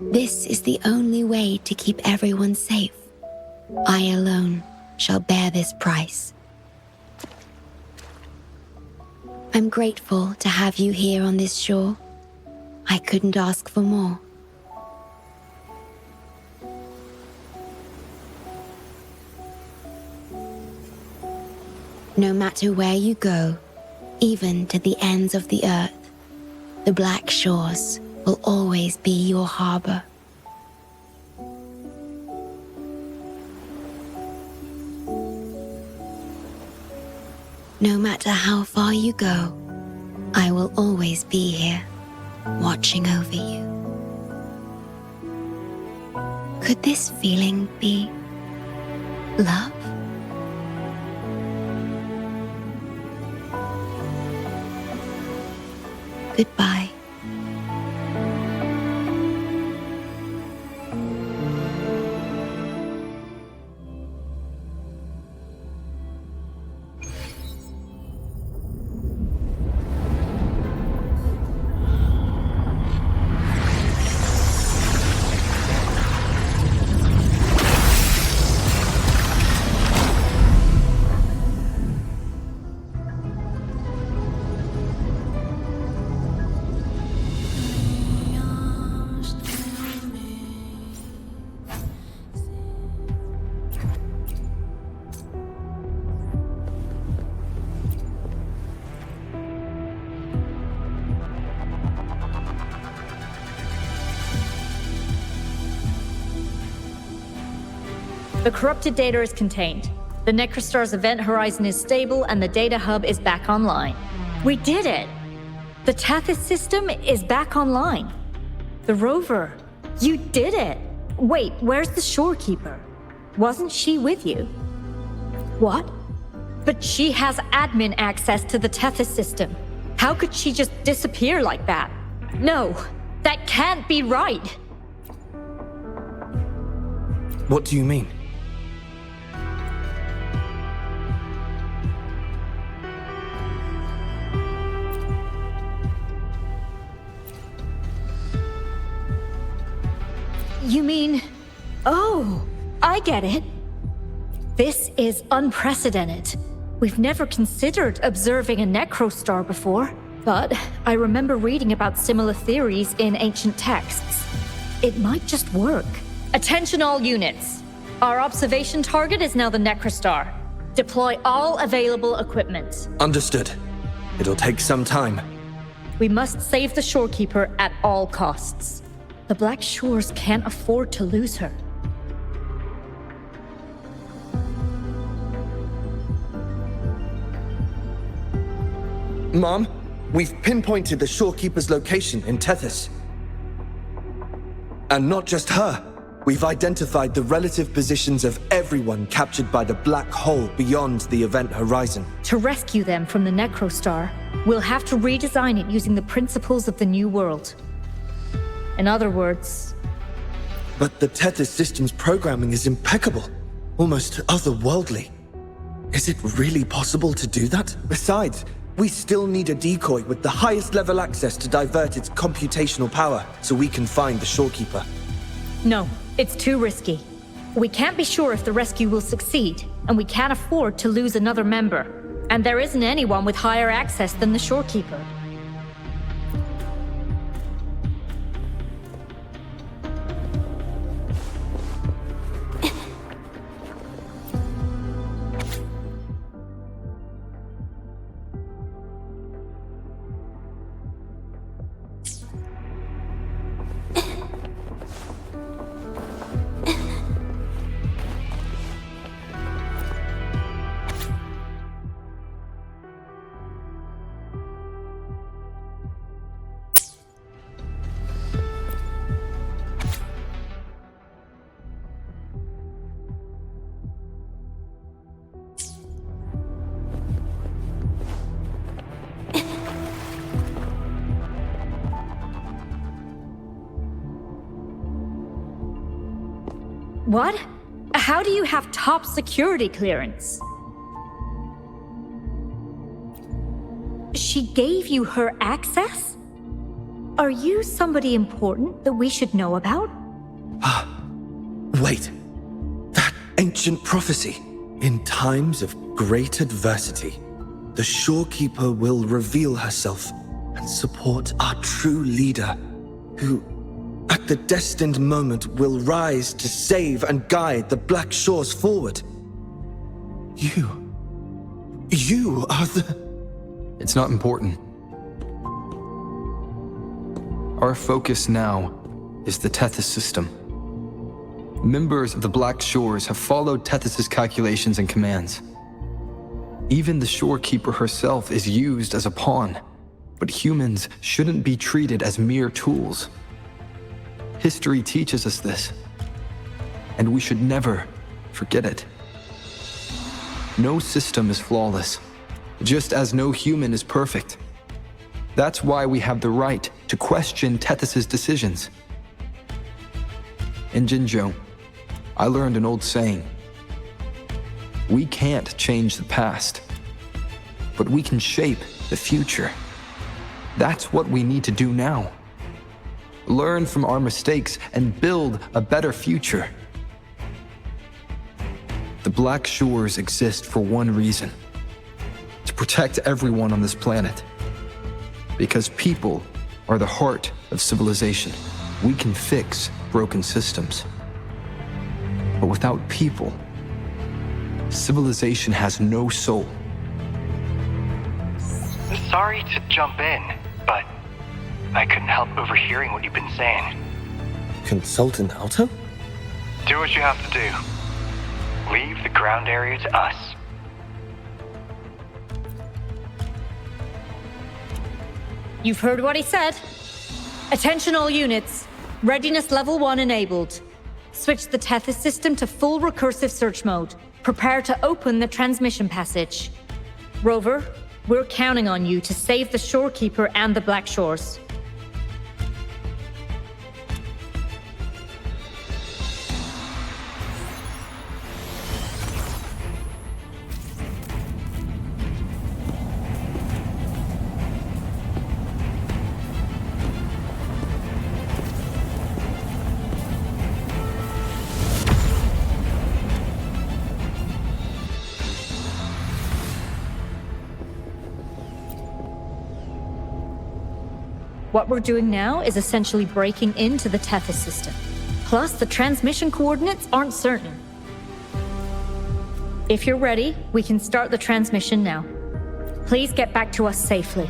This is the only way to keep everyone safe. I alone shall bear this price. I'm grateful to have you here on this shore. I couldn't ask for more. No matter where you go, even to the ends of the earth, the Black Shores will always be your harbor. No matter how far you go, I will always be here, watching over you. Could this feeling be love? Goodbye. The corrupted data is contained. The Necrostar's event horizon is stable and the data hub is back online. We did it! The Tethys system is back online. The rover, you did it! Wait, where's the shorekeeper? Wasn't she with you? What? But she has admin access to the Tethys system. How could she just disappear like that? No, that can't be right! What do you mean? You mean... Oh, I get it. This is unprecedented. We've never considered observing a necrostar before, but I remember reading about similar theories in ancient texts. It might just work. Attention all units. Our observation target is now the necrostar. Deploy all available equipment. Understood. It'll take some time. We must save the Shorekeeper at all costs. The Black Shores can't afford to lose her. Mom, we've pinpointed the Shorekeeper's location in Tethys. And not just her. We've identified the relative positions of everyone captured by the black hole beyond the event horizon. To rescue them from the necrostar, we'll have to redesign it using the principles of the New World. In other words... But the Tethys system's programming is impeccable, almost otherworldly. Is it really possible to do that? Besides, we still need a decoy with the highest level access to divert its computational power so we can find the Shorekeeper. No, it's too risky. We can't be sure if the rescue will succeed, and we can't afford to lose another member. And there isn't anyone with higher access than the Shorekeeper. What? How do you have top security clearance? She gave you her access? Are you somebody important that we should know about? Wait. That ancient prophecy. In times of great adversity, the Shorekeeper will reveal herself and support our true leader, who, at the destined moment, will rise to save and guide the Black Shores forward. You are the... It's not important. Our focus now is the Tethys system. Members of the Black Shores have followed Tethys' calculations and commands. Even the Shorekeeper herself is used as a pawn, but humans shouldn't be treated as mere tools. History teaches us this, and we should never forget it. No system is flawless, just as no human is perfect. That's why we have the right to question Tethys' decisions. In Jinzhou, I learned an old saying. We can't change the past, but we can shape the future. That's what we need to do now. Learn from our mistakes and build a better future. The Black Shores exist for one reason: to protect everyone on this planet. Because people are the heart of civilization. We can fix broken systems. But without people, civilization has no soul. Sorry to jump in, but I couldn't help overhearing what you've been saying. Consultant Alto? Do what you have to do. Leave the ground area to us. You've heard what he said. Attention all units. Readiness level 1 enabled. Switch the Tethys system to full recursive search mode. Prepare to open the transmission passage. Rover, we're counting on you to save the Shorekeeper and the Black Shores. What we're doing now is essentially breaking into the Tethys system. Plus, the transmission coordinates aren't certain. If you're ready, we can start the transmission now. Please get back to us safely.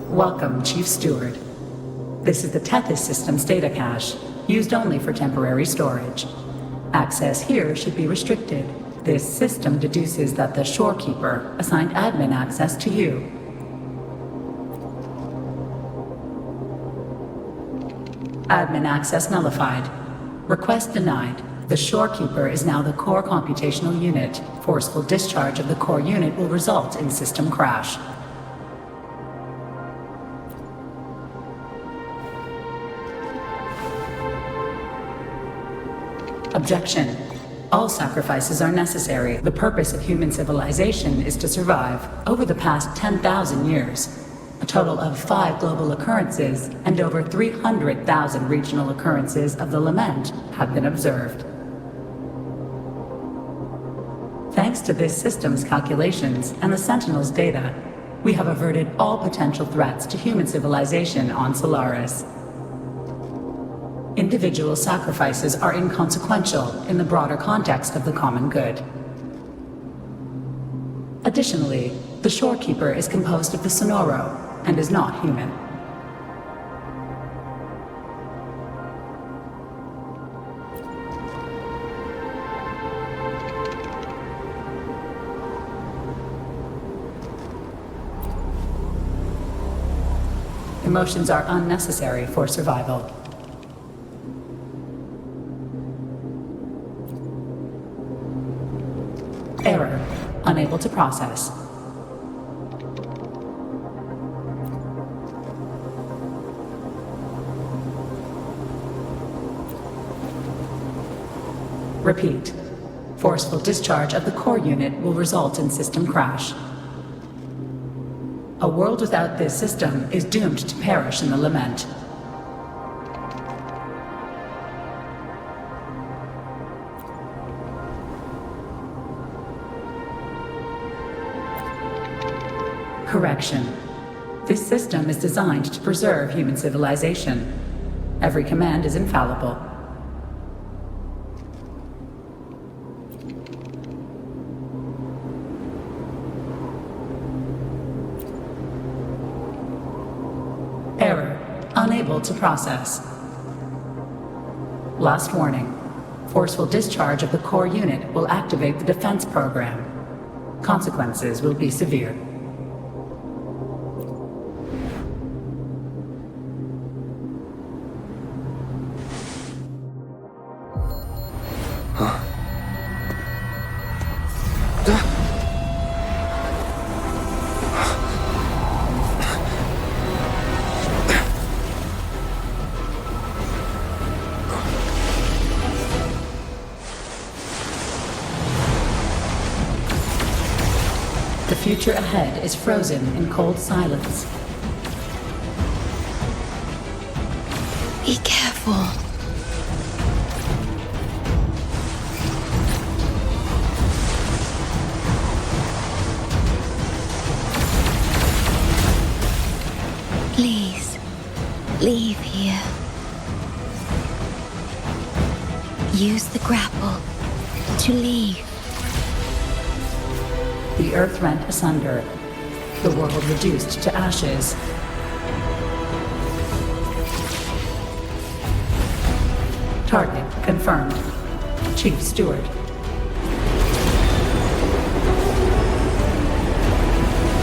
Welcome, Chief Steward. This is the Tethys System's data cache, used only for temporary storage. Access here should be restricted. This system deduces that the Shorekeeper assigned admin access to you. Admin access nullified. Request denied. The Shorekeeper is now the core computational unit. Forceful discharge of the core unit will result in system crash. Objection. All sacrifices are necessary. The purpose of human civilization is to survive. Over the past 10,000 years, a total of 5 global occurrences and over 300,000 regional occurrences of the lament have been observed. Thanks to this system's calculations and the Sentinel's data, we have averted all potential threats to human civilization on Solaris. Individual sacrifices are inconsequential in the broader context of the common good. Additionally, the Shorekeeper is composed of the Sonoro and is not human. Emotions are unnecessary for survival. Error. Unable to process. Repeat. Forceful discharge of the core unit will result in system crash. A world without this system is doomed to perish in the lament. Correction. This system is designed to preserve human civilization. Every command is infallible. Error. Unable to process. Last warning. Forceful discharge of the core unit will activate the defense program. Consequences will be severe. The future ahead is frozen in cold silence. Be careful. Please, leave here. Use the grapple to leave. The earth rent asunder. The world reduced to ashes. Target confirmed. Chief Steward.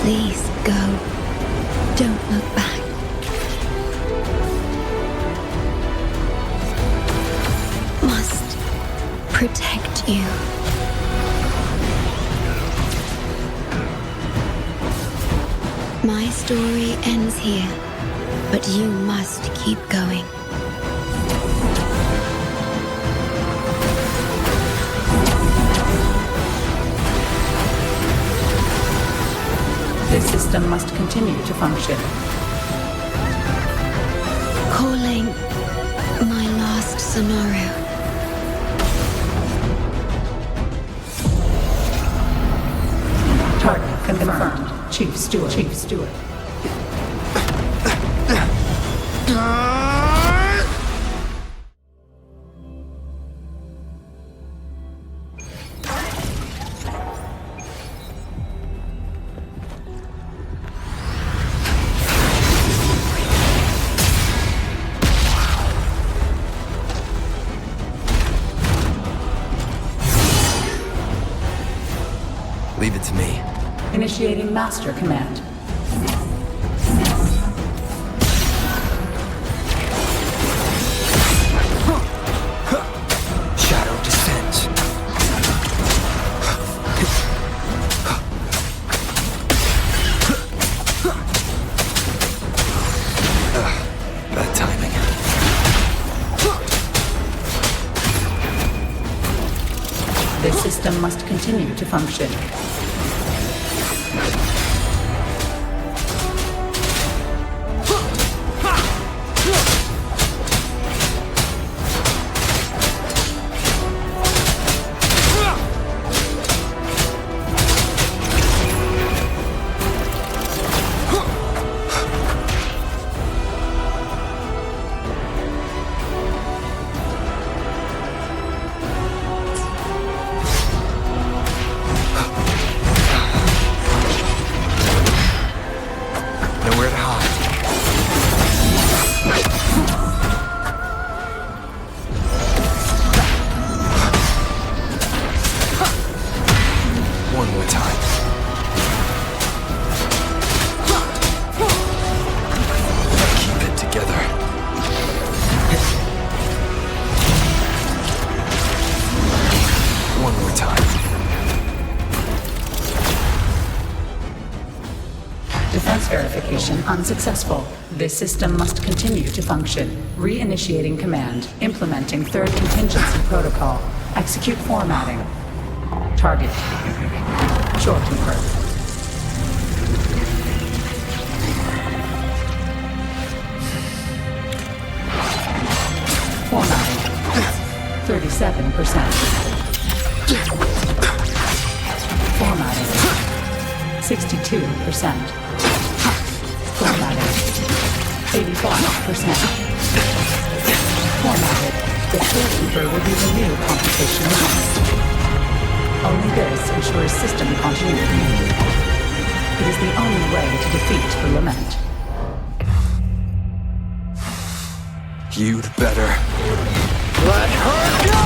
Please go. Don't look back. Must protect you. My story ends here, but you must keep going. This system must continue to function. Calling my last Sonoru. Target confirmed. Chief Stewart. Chief Stewart. Leave it to me. Initiating Master Command. Shadow descends. Bad timing. This system must continue to function. Nowhere to hide. One more time. Keep it together. One more time. Defense verification unsuccessful. This system must continue to function. Reinitiating command. Implementing third contingency protocol. Execute formatting. Target. Shorekeeper. Formatting. 37%. Formatting. 62%. Formatted. 85%. Formatted. The Storekeeper will be the new computational unit. Only this ensures system continuity. It is the only way to defeat the Lament. You'd better let her go!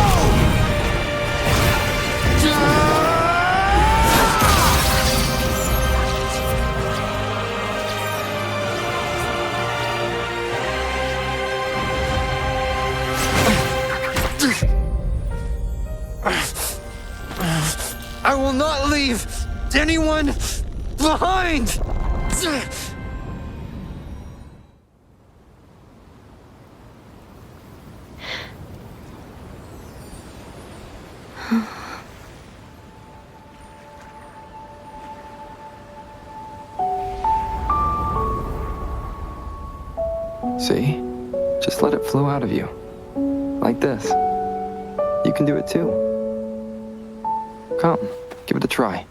I will not leave anyone behind! See? Just let it flow out of you. Like this. You can do it too. Come, give it a try.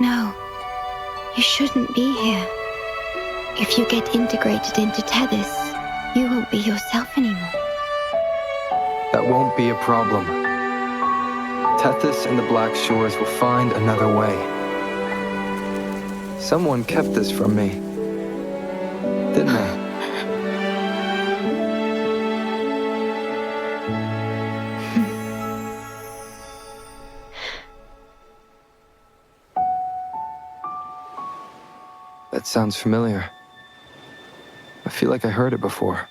No, you shouldn't be here. If you get integrated into Tethys, you won't be yourself anymore. That won't be a problem. Tethys and the Black Shores will find another way. Someone kept this from me, didn't they? That sounds familiar. I feel like I heard it before.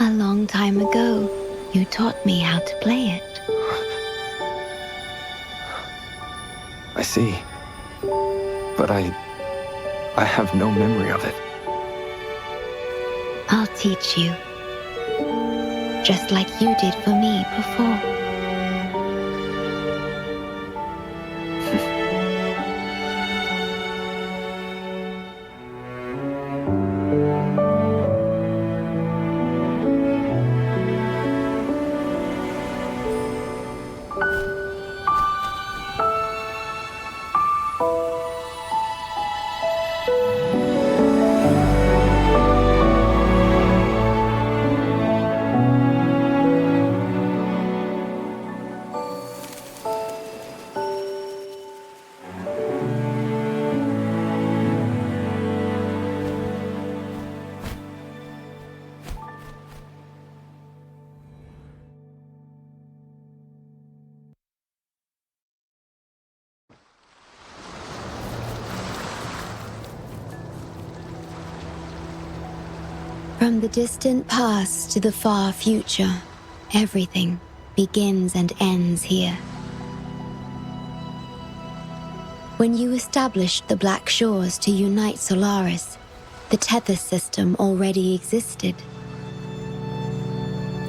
A long time ago, You taught me how to play it. I see. But I have no memory of it. I'll teach you. Just like you did for me before. From the distant past to the far future, everything begins and ends here. When you established the Black Shores to unite Solaris, the Tethys system already existed.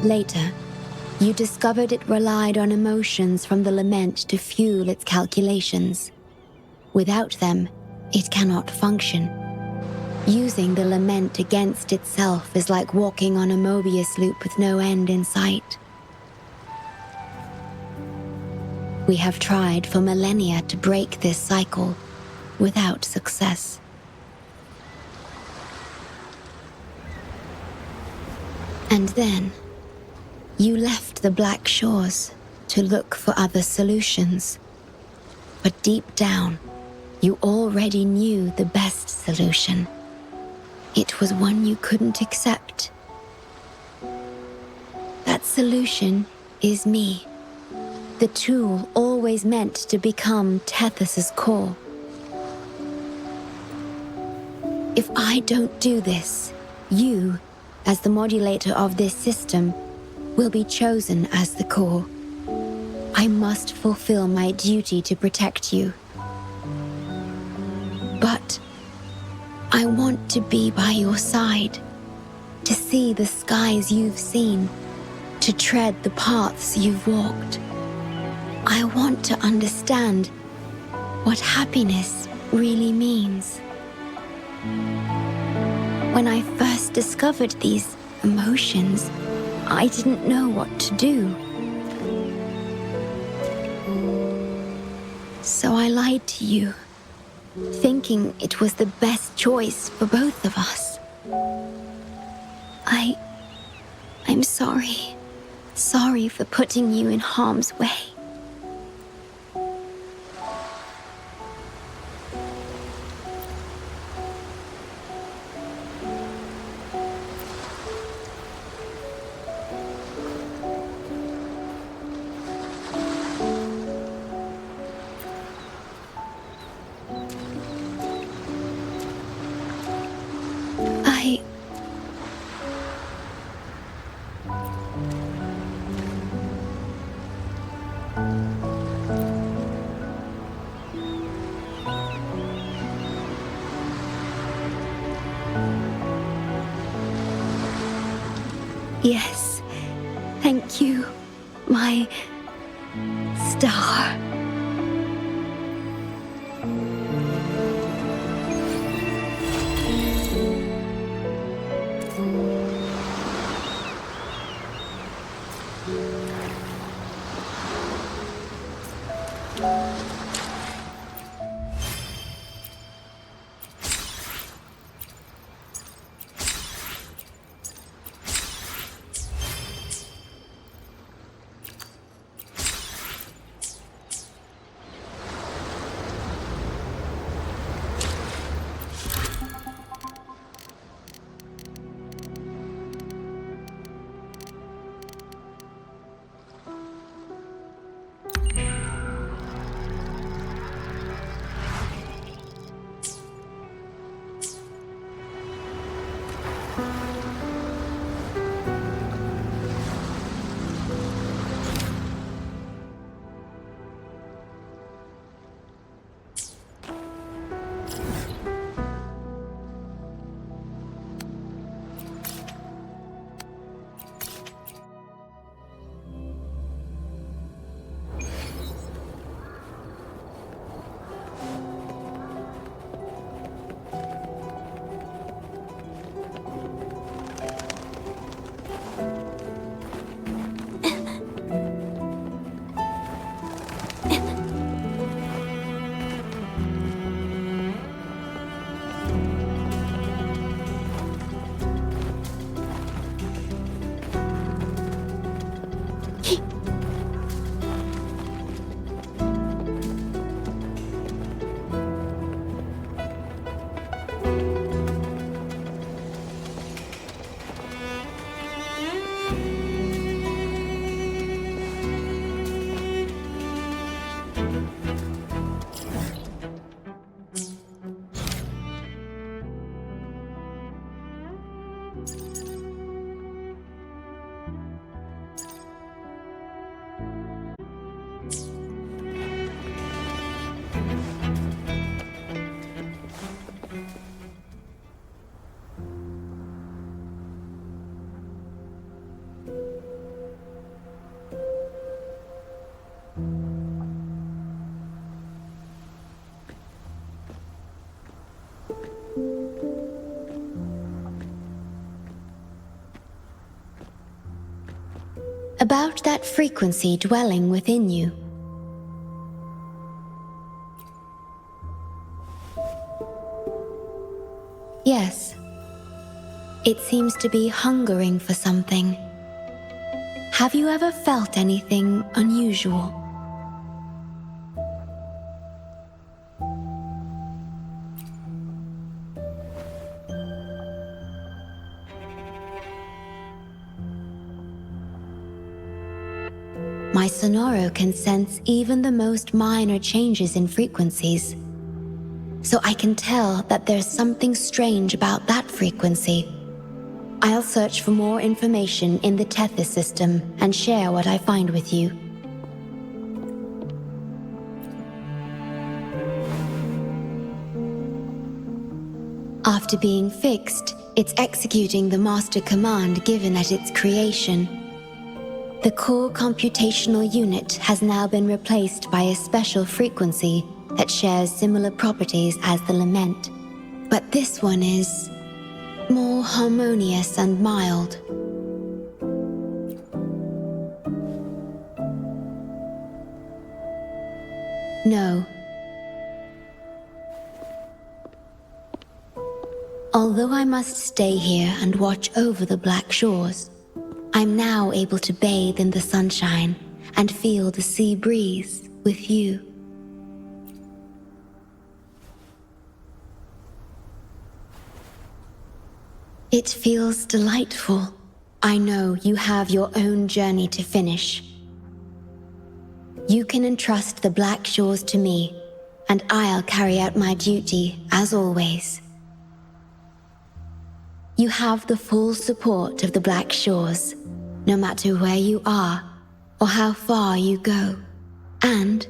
Later, you discovered it relied on emotions from the lament to fuel its calculations. Without them, it cannot function. Using the lament against itself is like walking on a Mobius loop with no end in sight. We have tried for millennia to break this cycle, without success. And then, you left the Black Shores to look for other solutions. But deep down, you already knew the best solution. It was one you couldn't accept. That solution is me. The tool always meant to become Tethys's core. If I don't do this, you, as the modulator of this system, will be chosen as the core. I must fulfill my duty to protect you. But I want to be by your side, to see the skies you've seen, to tread the paths you've walked. I want to understand what happiness really means. When I first discovered these emotions, I didn't know what to do. So I lied to you, thinking it was the best choice for both of us. I'm sorry. Sorry for putting you in harm's way. Yes, thank you, my star. about that frequency dwelling within you. Yes, it seems to be hungering for something. Have you ever felt anything unusual? My Sonoro can sense even the most minor changes in frequencies. So I can tell that there's something strange about that frequency. I'll search for more information in the Tethys system and share what I find with you. After being fixed, it's executing the master command given at its creation. The core computational unit has now been replaced by a special frequency that shares similar properties as the lament. But this one is more harmonious and mild. No. Although I must stay here and watch over the Black Shores, I'm now able to bathe in the sunshine and feel the sea breeze with you. It feels delightful. I know you have your own journey to finish. You can entrust the Black Shores to me, and I'll carry out my duty as always. You have the full support of the Black Shores, no matter where you are or how far you go. And,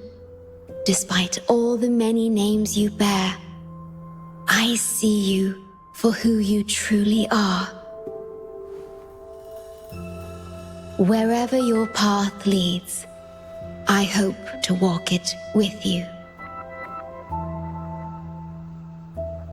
despite all the many names you bear, I see you for who you truly are. Wherever your path leads, I hope to walk it with you.